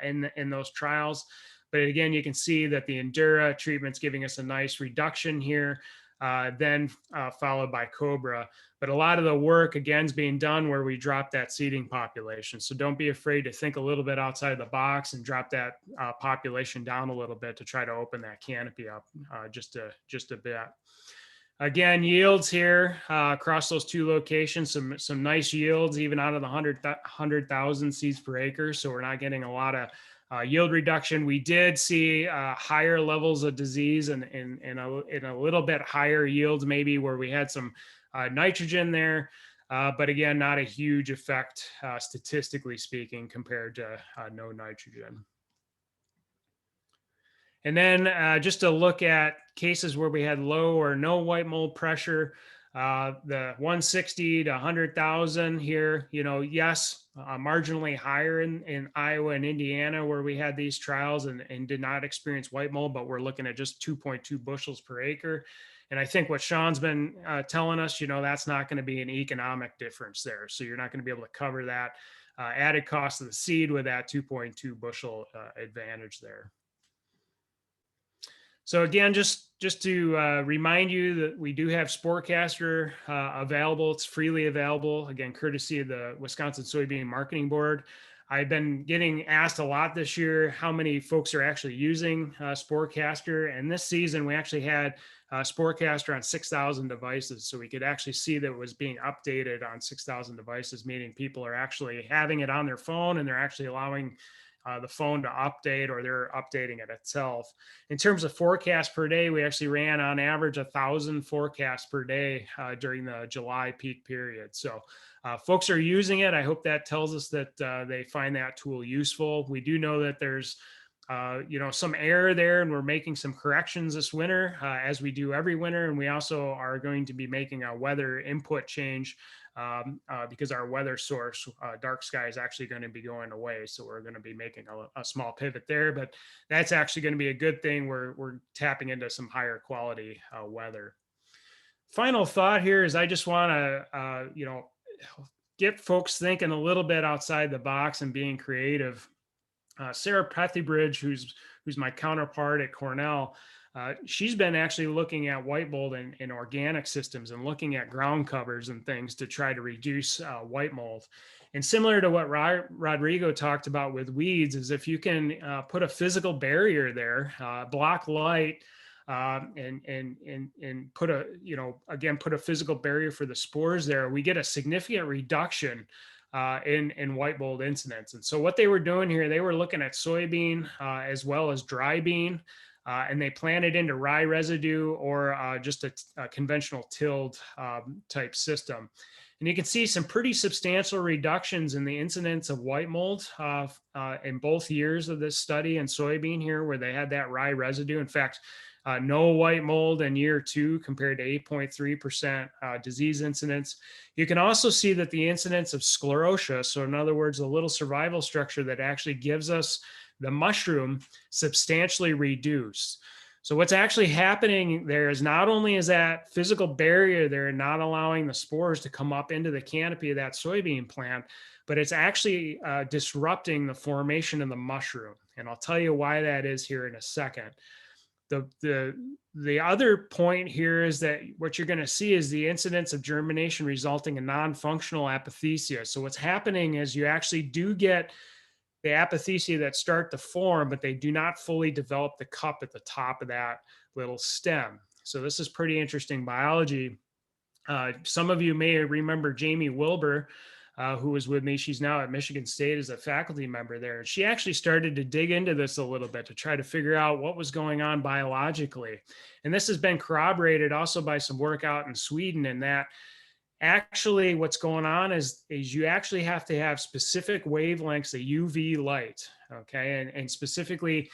in those trials. But again, you can see that the Endura treatment's giving us a nice reduction here, then followed by Cobra. But a lot of the work, again, is being done where we drop that seeding population. So don't be afraid to think a little bit outside the box and drop that population down a little bit to try to open that canopy up just a bit. Again, yields here across those two locations, some nice yields, even out of the 100,000 seeds per acre. So we're not getting a lot of yield reduction. We did see higher levels of disease and in a little bit higher yields, maybe where we had some nitrogen there. But again, not a huge effect statistically speaking compared to no nitrogen. And then just to look at cases where we had low or no white mold pressure, the 160 to 100,000 here, yes, marginally higher in Iowa and Indiana where we had these trials and did not experience white mold, but we're looking at just 2.2 bushels per acre. And I think what Sean's been telling us, that's not going to be an economic difference there. So you're not going to be able to cover that added cost of the seed with that 2.2 bushel advantage there. So again, just to remind you that we do have Sporecaster available. It's freely available, again, courtesy of the Wisconsin Soybean Marketing Board. I've been getting asked a lot this year how many folks are actually using Sporecaster. And this season, we actually had Sporecaster on 6,000 devices. So we could actually see that it was being updated on 6,000 devices, meaning people are actually having it on their phone and they're actually allowing the phone to update, or they're updating it itself. In terms of forecast per day, we actually ran on average 1,000 forecasts per day during the July peak period. So folks are using it. I hope that tells us that they find that tool useful. We do know that there's some error there, and we're making some corrections this winter, as we do every winter. And we also are going to be making a weather input change because our weather source, dark sky, is actually going to be going away. So we're going to be making a small pivot there, but that's actually going to be a good thing. We're tapping into some higher quality weather. Final thought here is I just want to, get folks thinking a little bit outside the box and being creative. Sarah Pethybridge, who's my counterpart at Cornell, she's been actually looking at white mold in organic systems and looking at ground covers and things to try to reduce white mold. And similar to what Rodrigo talked about with weeds, is if you can put a physical barrier there, block light, and put put a physical barrier for the spores there, we get a significant reduction in white mold incidence. And so what they were doing here, they were looking at soybean as well as dry bean, and they planted into rye residue or just a conventional tilled type system. And you can see some pretty substantial reductions in the incidence of white mold in both years of this study in soybean here, where they had that rye residue. In fact, no white mold in year 2 compared to 8.3% disease incidence. You can also see that the incidence of sclerotia, so in other words, a little survival structure that actually gives us the mushroom, substantially reduced. So what's actually happening there is not only is that physical barrier there not allowing the spores to come up into the canopy of that soybean plant, but it's actually disrupting the formation of the mushroom. And I'll tell you why that is here in a second. The other point here is that what you're going to see is the incidence of germination resulting in non-functional apothecia. So what's happening is you actually do get the apothecia that start to form, but they do not fully develop the cup at the top of that little stem. So this is pretty interesting biology. Some of you may remember Jamie Wilbur, who was with me. She's now at Michigan State as a faculty member there. She actually started to dig into this a little bit to try to figure out what was going on biologically. And this has been corroborated also by some work out in Sweden, in that actually what's going on is you actually have to have specific wavelengths of UV light, okay? And specifically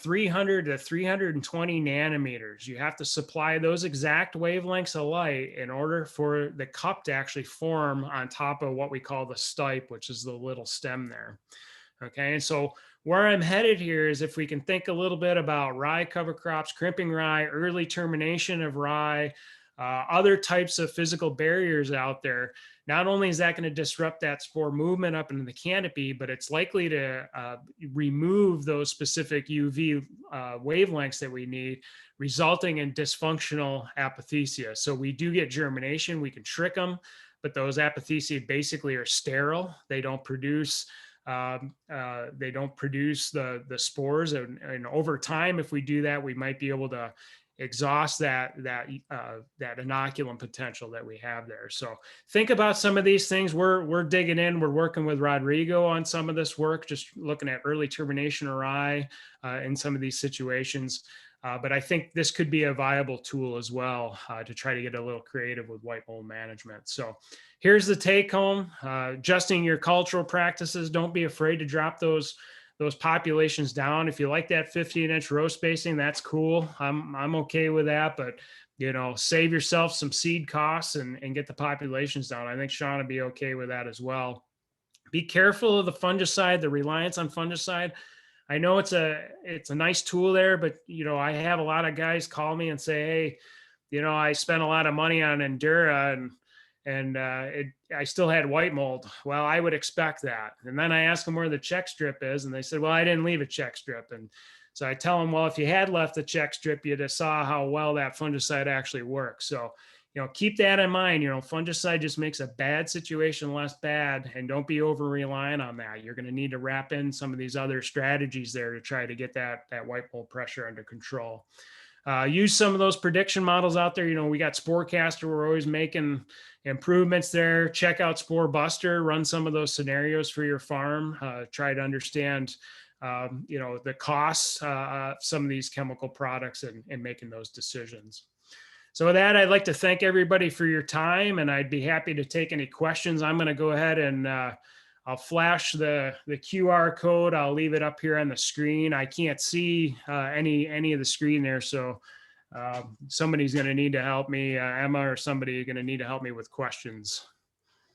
300 to 320 nanometers. You have to supply those exact wavelengths of light in order for the cup to actually form on top of what we call the stipe, which is the little stem there. Okay, and so where I'm headed here is if we can think a little bit about rye cover crops, crimping rye, early termination of rye, other types of physical barriers out there, not only is that going to disrupt that spore movement up into the canopy, but it's likely to remove those specific UV wavelengths that we need, resulting in dysfunctional apothecia. So we do get germination, we can trick them, but those apothecia basically are sterile. They don't produce the spores, and over time, if we do that, we might be able to exhaust that inoculum potential that we have there. So think about some of these things. We're digging in. We're working with Rodrigo on some of this work, just looking at early termination of rye in some of these situations. But I think this could be a viable tool as well to try to get a little creative with white mold management. So here's the take home: adjusting your cultural practices. Don't be afraid to drop those populations down. If you like that 15-inch row spacing, that's cool. I'm okay with that, but save yourself some seed costs and get the populations down. I think Sean would be okay with that as well. Be careful of the fungicide, the reliance on fungicide. I know it's a nice tool there, but I have a lot of guys call me and say, hey, I spent a lot of money on Endura and I still had white mold. Well, I would expect that. And then I ask them where the check strip is, and they said, well, I didn't leave a check strip. And so I tell them, well, if you had left the check strip, you'd have saw how well that fungicide actually works. So, keep that in mind. Fungicide just makes a bad situation less bad, and don't be over reliant on that. You're going to need to wrap in some of these other strategies there to try to get that white mold pressure under control. Use some of those prediction models out there. We got Sporecaster. We're always making improvements there. Check out Spore Buster. Run some of those scenarios for your farm. Try to understand, the costs of some of these chemical products and making those decisions. So with that, I'd like to thank everybody for your time, and I'd be happy to take any questions. I'm going to go ahead and I'll flash the QR code. I'll leave it up here on the screen. I can't see any of the screen there, so somebody's going to need to help me. Emma or somebody going to need to help me with questions.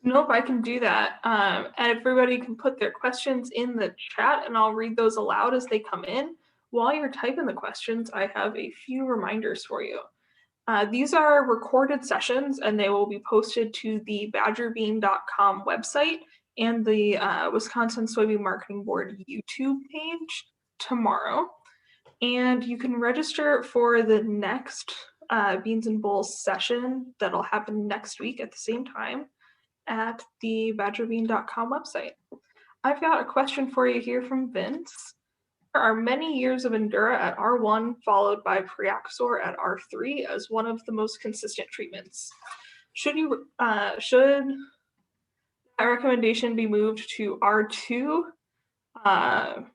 Nope, I can do that. And everybody can put their questions in the chat and I'll read those aloud as they come in. While you're typing the questions, I have a few reminders for you. These are recorded sessions and they will be posted to the badgerbean.com website and the Wisconsin Soybean Marketing Board YouTube page tomorrow. And you can register for the next Beans and Bulls session that'll happen next week at the same time at the badgerbean.com website. I've got a question for you here from Vince. There are many years of Endura at R1 followed by Preaxor at R3 as one of the most consistent treatments. Should that recommendation be moved to R2, FB,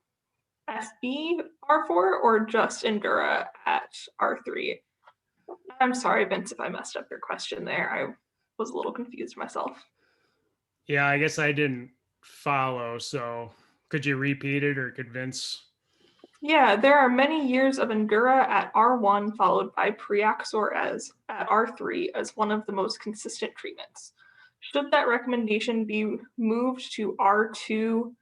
R4, or just Endura at R3? I'm sorry, Vince, if I messed up your question there. I was a little confused myself. Yeah, I guess I didn't follow. So could you repeat it, or could Vince? Yeah, there are many years of Endura at R1 followed by Preaxor at R3 as one of the most consistent treatments. Should that recommendation be moved to R2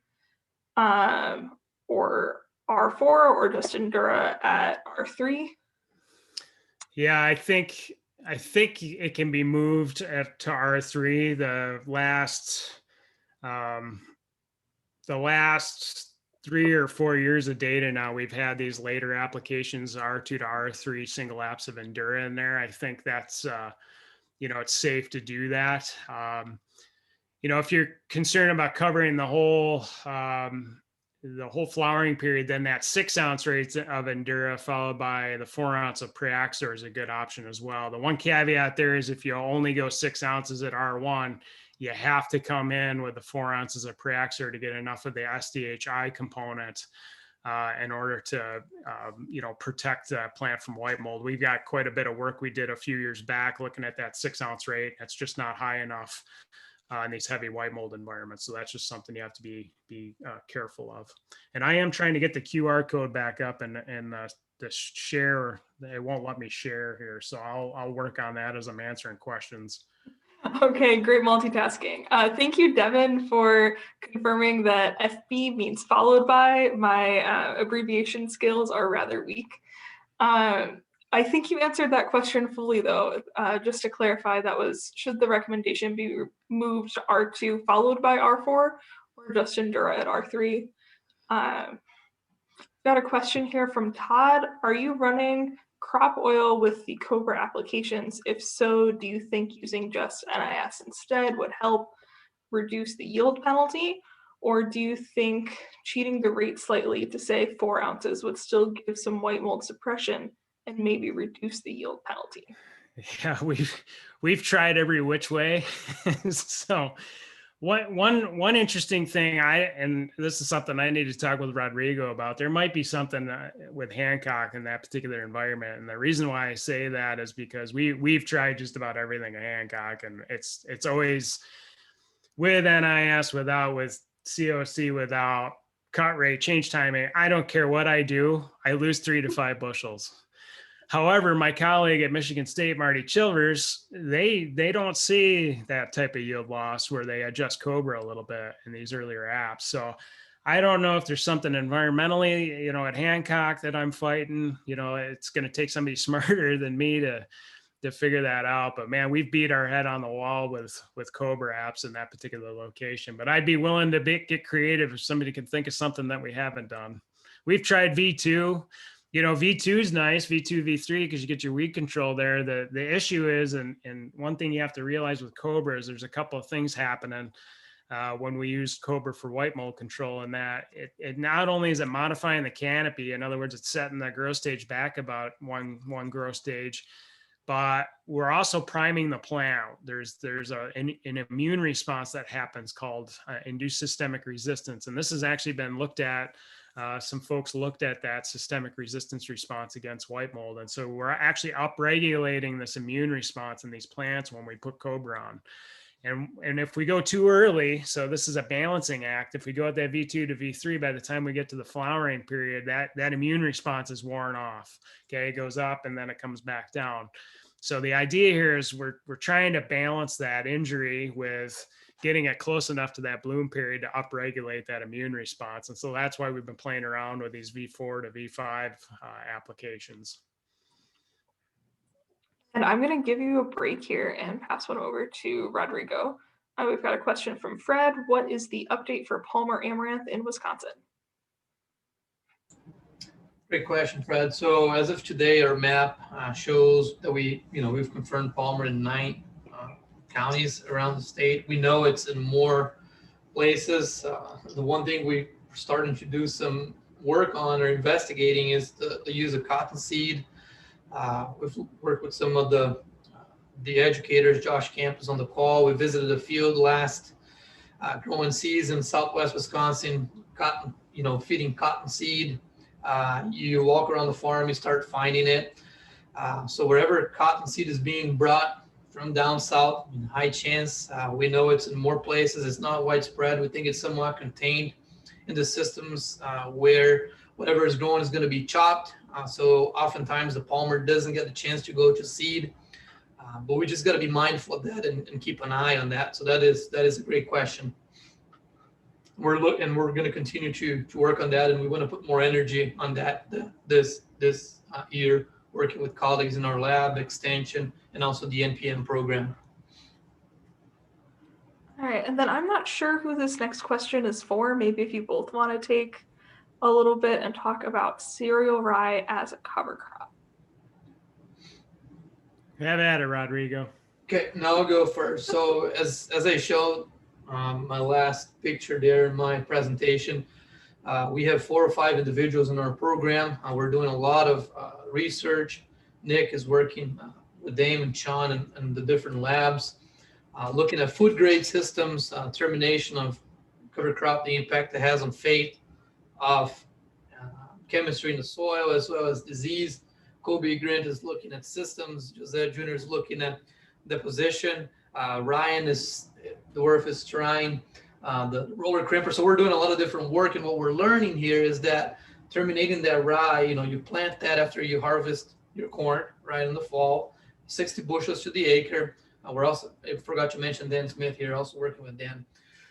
or R4 or just Endura at R3? Yeah, I think it can be moved to R3. The last 3 or 4 years of data now, we've had these later applications, R2 to R3 single apps of Endura in there. I think that's, it's safe to do that. If you're concerned about covering the whole flowering period, then that 6 ounce rate of Endura followed by the 4 ounce of Preaxor is a good option as well. The one caveat there is if you only go 6 ounces at R1, you have to come in with the 4 ounces of Preaxor to get enough of the SDHI component in order to, protect the plant from white mold. We've got quite a bit of work we did a few years back looking at that 6 ounce rate. That's just not high enough in these heavy white mold environments. So that's just something you have to be careful of. And I am trying to get the QR code back up and the share. It won't let me share here. So I'll work on that as I'm answering questions. Okay, great multitasking. Thank you, Devin, for confirming that FB means followed by. My abbreviation skills are rather weak. I think you answered that question fully, though. Just to clarify, that was, should the recommendation be moved to R2 followed by R4 or just Endura at R3? Got a question here from Todd. Are you running crop oil with the Cobra applications? If so, do you think using just NIS instead would help reduce the yield penalty? Or do you think cheating the rate slightly to say 4 ounces would still give some white mold suppression and maybe reduce the yield penalty? Yeah, we've tried every which way. So one interesting thing, and this is something I need to talk with Rodrigo about. There might be something with Hancock in that particular environment, and the reason why I say that is because we've tried just about everything at Hancock, and it's always with NIS, without, with COC, without, cut rate, change timing. I don't care what I do, I lose 3 to 5 bushels. However, my colleague at Michigan State, Marty Chilvers, they don't see that type of yield loss where they adjust Cobra a little bit in these earlier apps. So I don't know if there's something environmentally, at Hancock that I'm fighting. It's going to take somebody smarter than me to figure that out. But man, we've beat our head on the wall with Cobra apps in that particular location. But I'd be willing to get creative if somebody can think of something that we haven't done. We've tried V2. V2 is nice, V2, V3, because you get your weed control there. The issue is, and one thing you have to realize with Cobra is there's a couple of things happening when we use Cobra for white mold control, and that it not only is it modifying the canopy, in other words, it's setting the growth stage back about one growth stage, but we're also priming the plant. There's an immune response that happens called induced systemic resistance, and this has actually been looked at. Some folks looked at that systemic resistance response against white mold. And so we're actually upregulating this immune response in these plants when we put Cobra on. And if we go too early, so this is a balancing act. If we go at that V2 to V3, by the time we get to the flowering period, that immune response is worn off. Okay, it goes up and then it comes back down. So the idea here is we're trying to balance that injury with getting it close enough to that bloom period to upregulate that immune response. And so that's why we've been playing around with these V4 to V5 applications. And I'm going to give you a break here and pass one over to Rodrigo. We've got a question from Fred. What is the update for Palmer Amaranth in Wisconsin? Great question, Fred. So as of today, our map shows that we've confirmed Palmer in 9 counties around the state. We know it's in more places. The one thing we're starting to do some work on or investigating is the use of cottonseed. We've worked with some of the educators. Josh Camp is on the call. We visited a field last growing season, Southwest Wisconsin, cotton, feeding cottonseed. You walk around the farm, you start finding it. So wherever cottonseed is being brought from down south, high chance, we know it's in more places. It's not widespread. We think it's somewhat contained in the systems where whatever is growing is going to be chopped. So oftentimes the palmer doesn't get the chance to go to seed, but we just got to be mindful of that and keep an eye on that. So that is a great question. We're going to continue to work on that, and we want to put more energy on that this year, working with colleagues in our lab, extension, and also the NPM program. All right, and then I'm not sure who this next question is for. Maybe if you both want to take a little bit and talk about cereal rye as a cover crop. Have at it, Rodrigo. Okay, now I'll go first. So as I showed my last picture there in my presentation, we have 4 or 5 individuals in our program. We're doing a lot of research. Nick is working with Damon, Sean, and the different labs, looking at food grade systems, termination of cover crop, the impact it has on fate, of chemistry in the soil, as well as disease. Kobe Grant is looking at systems. Jose Jr. is looking at deposition. Ryan is trying the roller crimper. So we're doing a lot of different work, and what we're learning here is that terminating that rye, you plant that after you harvest your corn, right, in the fall, 60 bushels to the acre. We're also, I forgot to mention Dan Smith here, also working with Dan.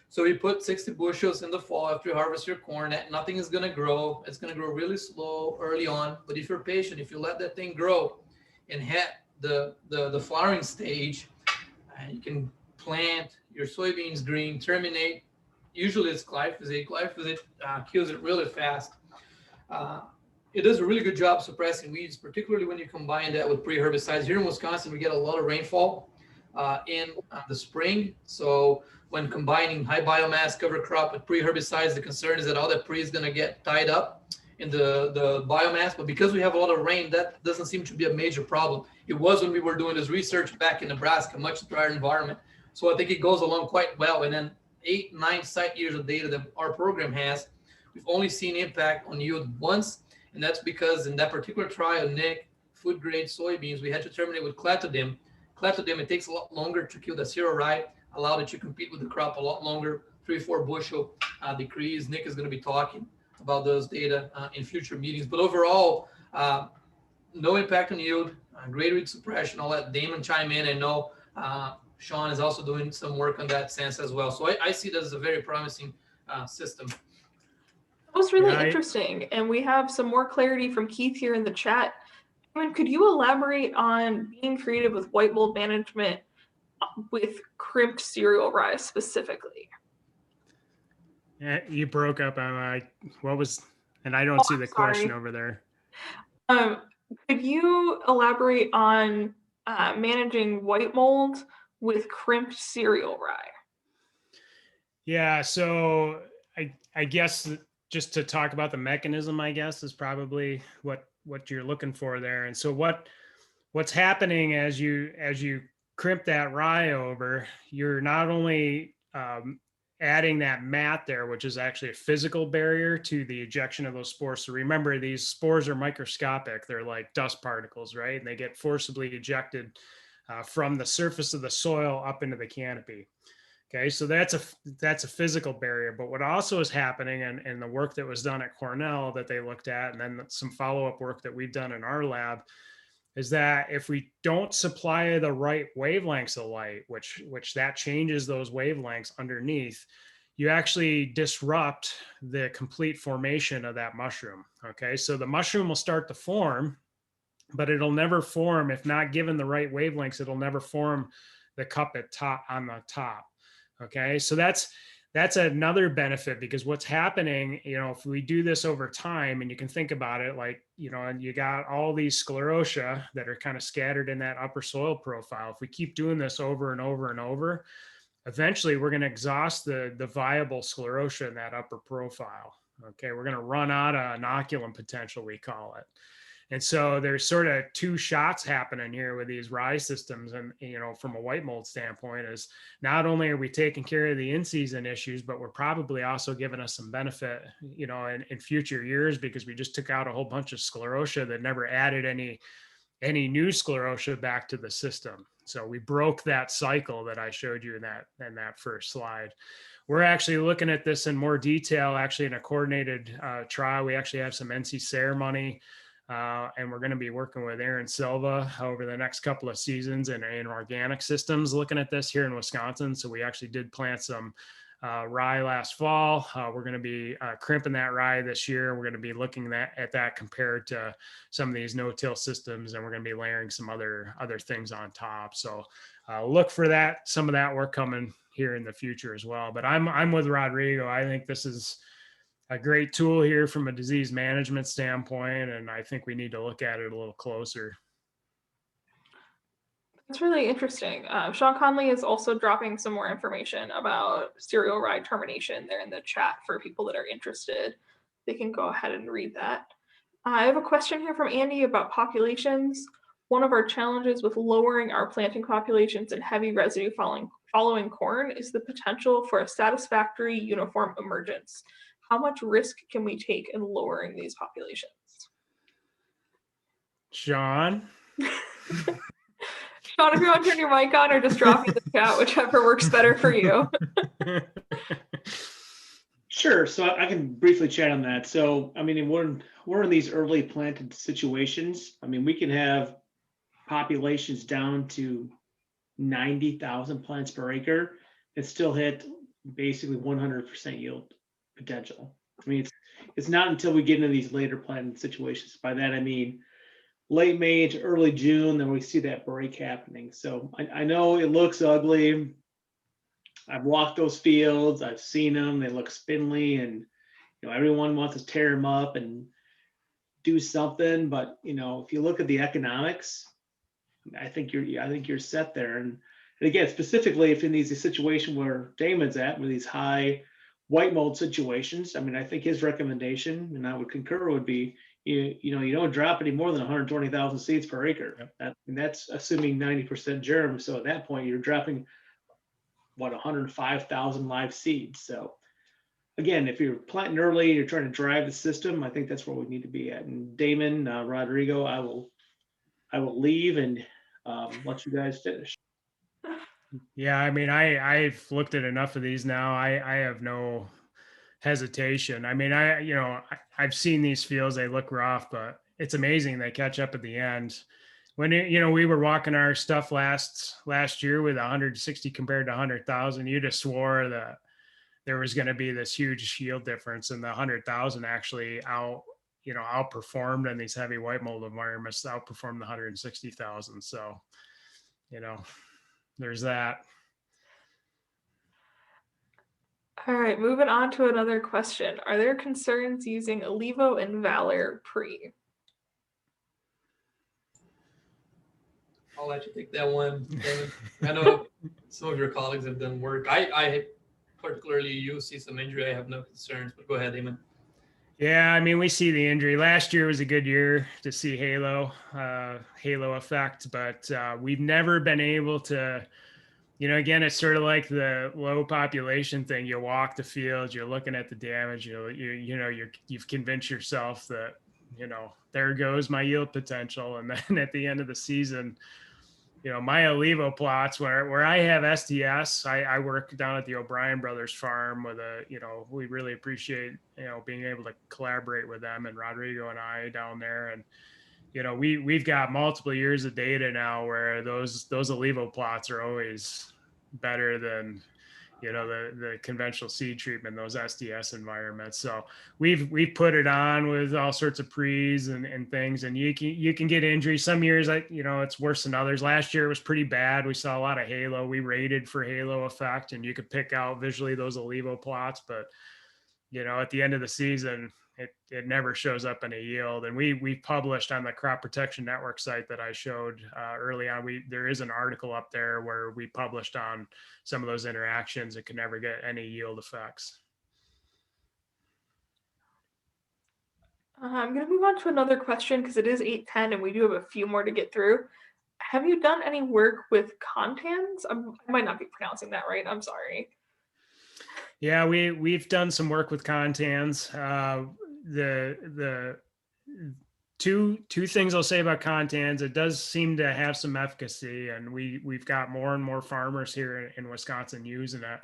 So you put 60 bushels in the fall after you harvest your corn. Nothing is going to grow. It's going to grow really slow early on. But if you're patient, if you let that thing grow and hit the flowering stage, you can plant your soybeans green, terminate. Usually it's glyphosate. Glyphosate kills it really fast. It does a really good job suppressing weeds, particularly when you combine that with pre-herbicides. Here in Wisconsin, we get a lot of rainfall in the spring. So when combining high biomass cover crop with pre-herbicides, the concern is that all that pre is going to get tied up in the biomass. But because we have a lot of rain, that doesn't seem to be a major problem. It was when we were doing this research back in Nebraska, much drier environment. So I think it goes along quite well. And then 8-9 site years of data that our program has, we've only seen impact on yield once. And that's because in that particular trial, Nick, food grade soybeans, we had to terminate with clethodim. Clethodim, it takes a lot longer to kill the cereal rye, allowed it to compete with the crop a lot longer, 3-4 bushel decrease. Nick is going to be talking about those data in future meetings. But overall, no impact on yield, great weed suppression. I'll let Damon chime in. I know Sean is also doing some work on that sense as well. So I see that as a very promising system. That was really interesting. And we have some more clarity from Keith here in the chat. Damon, could you elaborate on being creative with white mold management with crimped cereal rye specifically? Yeah, you broke up. I'm like, what was, and I don't see the question over there. Could you elaborate on managing white mold with crimped cereal rye? Yeah, so I guess just to talk about the mechanism, I guess, is probably what you're looking for there. And so what's happening as you crimp that rye over, you're not only adding that mat there, which is actually a physical barrier to the ejection of those spores. So remember, these spores are microscopic. They're like dust particles, right? And they get forcibly ejected from the surface of the soil up into the canopy. Okay, so that's a physical barrier. But what also is happening, and the work that was done at Cornell that they looked at, and then some follow-up work that we've done in our lab, is that if we don't supply the right wavelengths of light, which that changes those wavelengths underneath, you actually disrupt the complete formation of that mushroom. Okay, so the mushroom will start to form, but it'll never form if not given the right wavelengths. It'll never form the cup at top on the top. Okay, so that's another benefit, because what's happening, if we do this over time, and you can think about it like, and you got all these sclerotia that are kind of scattered in that upper soil profile. If we keep doing this over and over and over, eventually we're going to exhaust the viable sclerotia in that upper profile. Okay, we're going to run out of inoculum potential, we call it. And so there's sort of two shots happening here with these rye systems. And, from a white mold standpoint, is not only are we taking care of the in-season issues, but we're probably also giving us some benefit, in future years, because we just took out a whole bunch of sclerotia that never added any new sclerotia back to the system. So we broke that cycle that I showed you in that first slide. We're actually looking at this in more detail, actually in a coordinated trial. We actually have some NC SARE money. And we're going to be working with Aaron Silva over the next couple of seasons in organic systems, looking at this here in Wisconsin. So we actually did plant some rye last fall. We're going to be crimping that rye this year. We're going to be looking at that compared to some of these no-till systems, and we're going to be layering some other things on top. So look for some of that work coming here in the future as well. But I'm with Rodrigo. I think this is a great tool here from a disease management standpoint, and I think we need to look at it a little closer. That's really interesting. Sean Conley is also dropping some more information about cereal rye termination there in the chat for people that are interested. They can go ahead and read that. I have a question here from Andy about populations. One of our challenges with lowering our planting populations and heavy residue following corn is the potential for a satisfactory uniform emergence. How much risk can we take in lowering these populations? Sean? Sean, if you want to turn your mic on or just drop it in the chat, whichever works better for you. Sure. So I can briefly chat on that. So, I mean, we're in these early planted situations. I mean, we can have populations down to 90,000 plants per acre and still hit basically 100% yield potential. I mean, it's not until we get into these later planted situations. By that, I mean, late May to early June, then we see that break happening. So I know it looks ugly. I've walked those fields. I've seen them. They look spindly, and everyone wants to tear them up and do something. But if you look at the economics, I think you're set there. And again, specifically if in these situations where Damon's at, with these high white mold situations, I mean, I think his recommendation, and I would concur, would be you don't drop any more than 120,000 seeds per acre. Yep. That's assuming 90% germ. So at that point, you're dropping 105,000 live seeds. So again, if you're planting early, you're trying to drive the system, I think that's where we need to be at. And Damon, Rodrigo, I will leave and let you guys finish. Yeah, I mean, I've looked at enough of these now. I have no hesitation. I mean, I've seen these fields, they look rough, but it's amazing they catch up at the end. When we were walking our stuff last year with 160 compared to 100,000, you just swore that there was going to be this huge yield difference, and the 100,000 actually outperformed in these heavy white mold environments, outperformed the 160,000. So, there's that. All right, moving on to another question. Are there concerns using Alivo and Valor pre? I'll let you take that one, Damon. I know some of your colleagues have done work. I particularly see some injury. I have no concerns, but go ahead, Damon. Yeah, I mean, we see the injury. Last year was a good year to see halo effect, but we've never been able to, again, it's sort of like the low population thing. You walk the field, you're looking at the damage, you've convinced yourself that, there goes my yield potential. And then at the end of the season, my Olivo plots where I have SDS, I work down at the O'Brien Brothers farm with we really appreciate, being able to collaborate with them and Rodrigo and I down there. And, we've got multiple years of data now where those Olivo plots are always better than, the conventional seed treatment, those SDS environments. So we've put it on with all sorts of pre's and things, and you can get injuries. Some years, it's worse than others. Last year it was pretty bad. We saw a lot of halo. We rated for halo effect, and you could pick out visually those Olivo plots, but at the end of the season, it never shows up in a yield. And we published on the Crop Protection Network site that I showed early on. There is an article up there where we published on some of those interactions. It can never get any yield effects. I'm going to move on to another question because it is 8:10 and we do have a few more to get through. Have you done any work with contans? I might not be pronouncing that right. I'm sorry. Yeah, we've done some work with contans. The two things I'll say about contans: it does seem to have some efficacy, and we've got more and more farmers here in Wisconsin using it.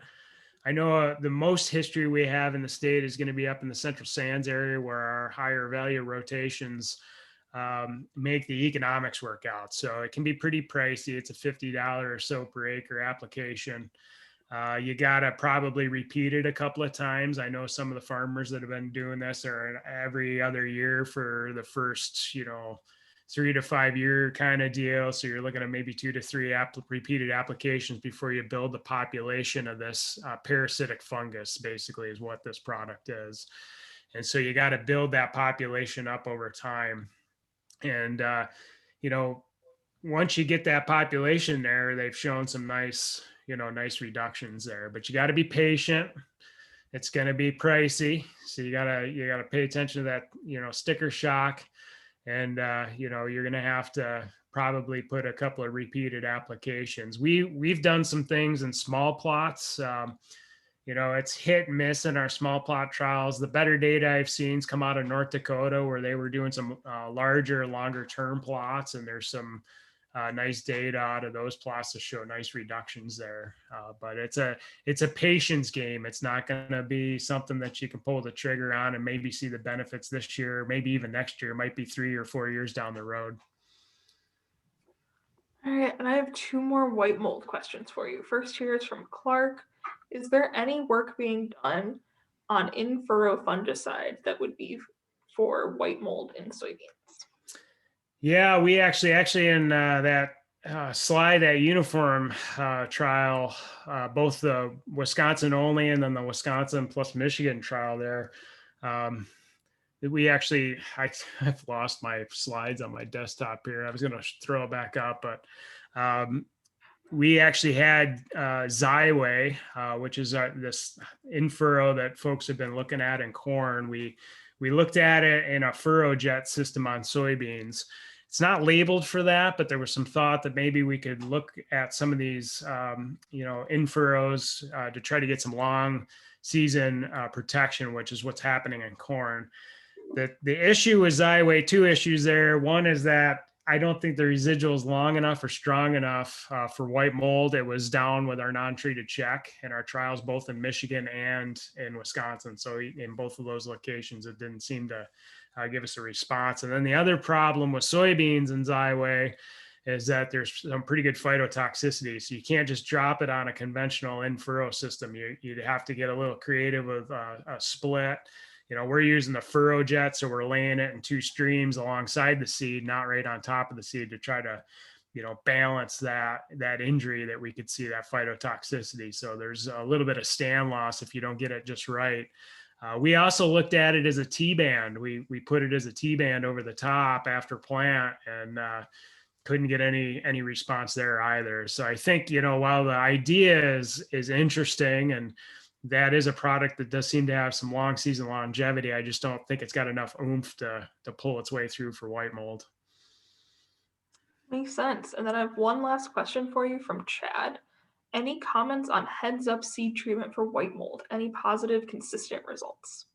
I know the most history we have in the state is going to be up in the Central Sands area, where our higher value rotations make the economics work out. So it can be pretty pricey. It's a $50 or so per acre application. You got to probably repeat it a couple of times. I know some of the farmers that have been doing this are every other year for the first, 3 to 5 year kind of deal. So you're looking at maybe 2 to 3 repeated applications before you build the population of this parasitic fungus, basically is what this product is. And so you got to build that population up over time. And, once you get that population there, they've shown some nice reductions there, but you got to be patient. It's going to be pricey. So you got to pay attention to that, sticker shock. And, you're going to have to probably put a couple of repeated applications. We've done some things in small plots. It's hit and miss in our small plot trials. The better data I've seen has come out of North Dakota, where they were doing some larger, longer term plots. And there's some nice data out of those plots to show nice reductions there. But it's a patience game. It's not going to be something that you can pull the trigger on and maybe see the benefits this year, maybe even next year. It might be 3 or 4 years down the road. All right, and I have 2 more white mold questions for you. First here is from Clark. Is there any work being done on in-furrow fungicide that would be for white mold in soybeans? Yeah, we actually in that slide, that uniform trial, both the Wisconsin only and then the Wisconsin plus Michigan trial there, I've lost my slides on my desktop here. I was going to throw it back up, but we actually had Xyway, which is this in-furrow that folks have been looking at in corn. We looked at it in a furrow jet system on soybeans. It's not labeled for that, but there was some thought that maybe we could look at some of these, in furrows to try to get some long season protection, which is what's happening in corn. The issue with Xyway, 2 issues there. One is that I don't think the residual is long enough or strong enough for white mold. It was down with our non-treated check in our trials, both in Michigan and in Wisconsin. So in both of those locations, it didn't seem to give us a response. And then the other problem with soybeans and Xyway is that there's some pretty good phytotoxicity. So you can't just drop it on a conventional in-furrow system. You'd have to get a little creative with a split. We're using the furrow jet, so we're laying it in 2 streams alongside the seed, not right on top of the seed, to try to, balance that injury that we could see, that phytotoxicity. So there's a little bit of stand loss if you don't get it just right. We also looked at it as a T-band. We put it as a T-band over the top after plant, and couldn't get any response there either. So I think, while the idea is interesting, and that is a product that does seem to have some long season longevity, I just don't think it's got enough oomph to pull its way through for white mold. Makes sense. And then I have one last question for you from Chad. Any comments on heads up seed treatment for white mold? Any positive, consistent results?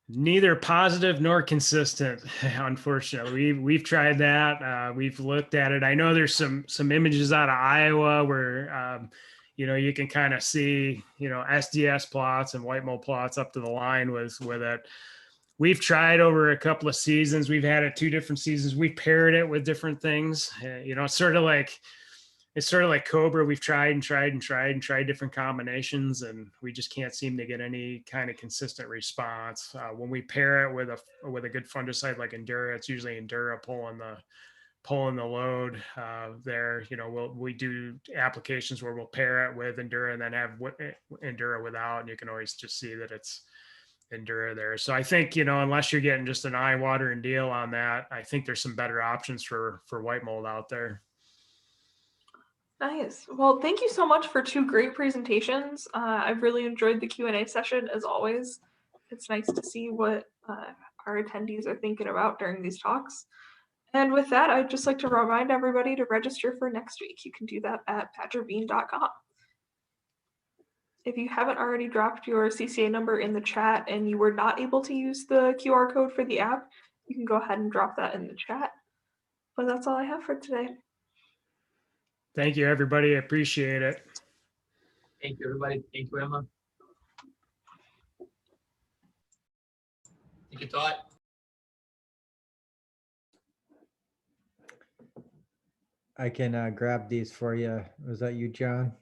Neither positive nor consistent, unfortunately. We've tried that. We've looked at it. I know there's some images out of Iowa where you can kind of see SDS plots and white mold plots up to the line with it. We've tried over a couple of seasons. We've had it 2 different seasons. We paired it with different things. It's sort of like Cobra. We've tried different combinations, and we just can't seem to get any kind of consistent response. When we pair it with a good fungicide like Endura, it's usually Endura pulling the load there. We do applications where we'll pair it with Endura and then have Endura without, and you can always just see that it's Endura there. So I think, unless you're getting just an eye watering deal on that, I think there's some better options for white mold out there. Nice. Well, thank you so much for 2 great presentations. I've really enjoyed the Q&A session as always. It's nice to see what our attendees are thinking about during these talks. And with that, I'd just like to remind everybody to register for next week. You can do that at badgerbean.com. If you haven't already dropped your CCA number in the chat and you were not able to use the QR code for the app, you can go ahead and drop that in the chat. But that's all I have for today. Thank you, everybody. I appreciate it. Thank you, everybody. Thank you, Emma. Thank you, Todd. I can grab these for you. Was that you, John?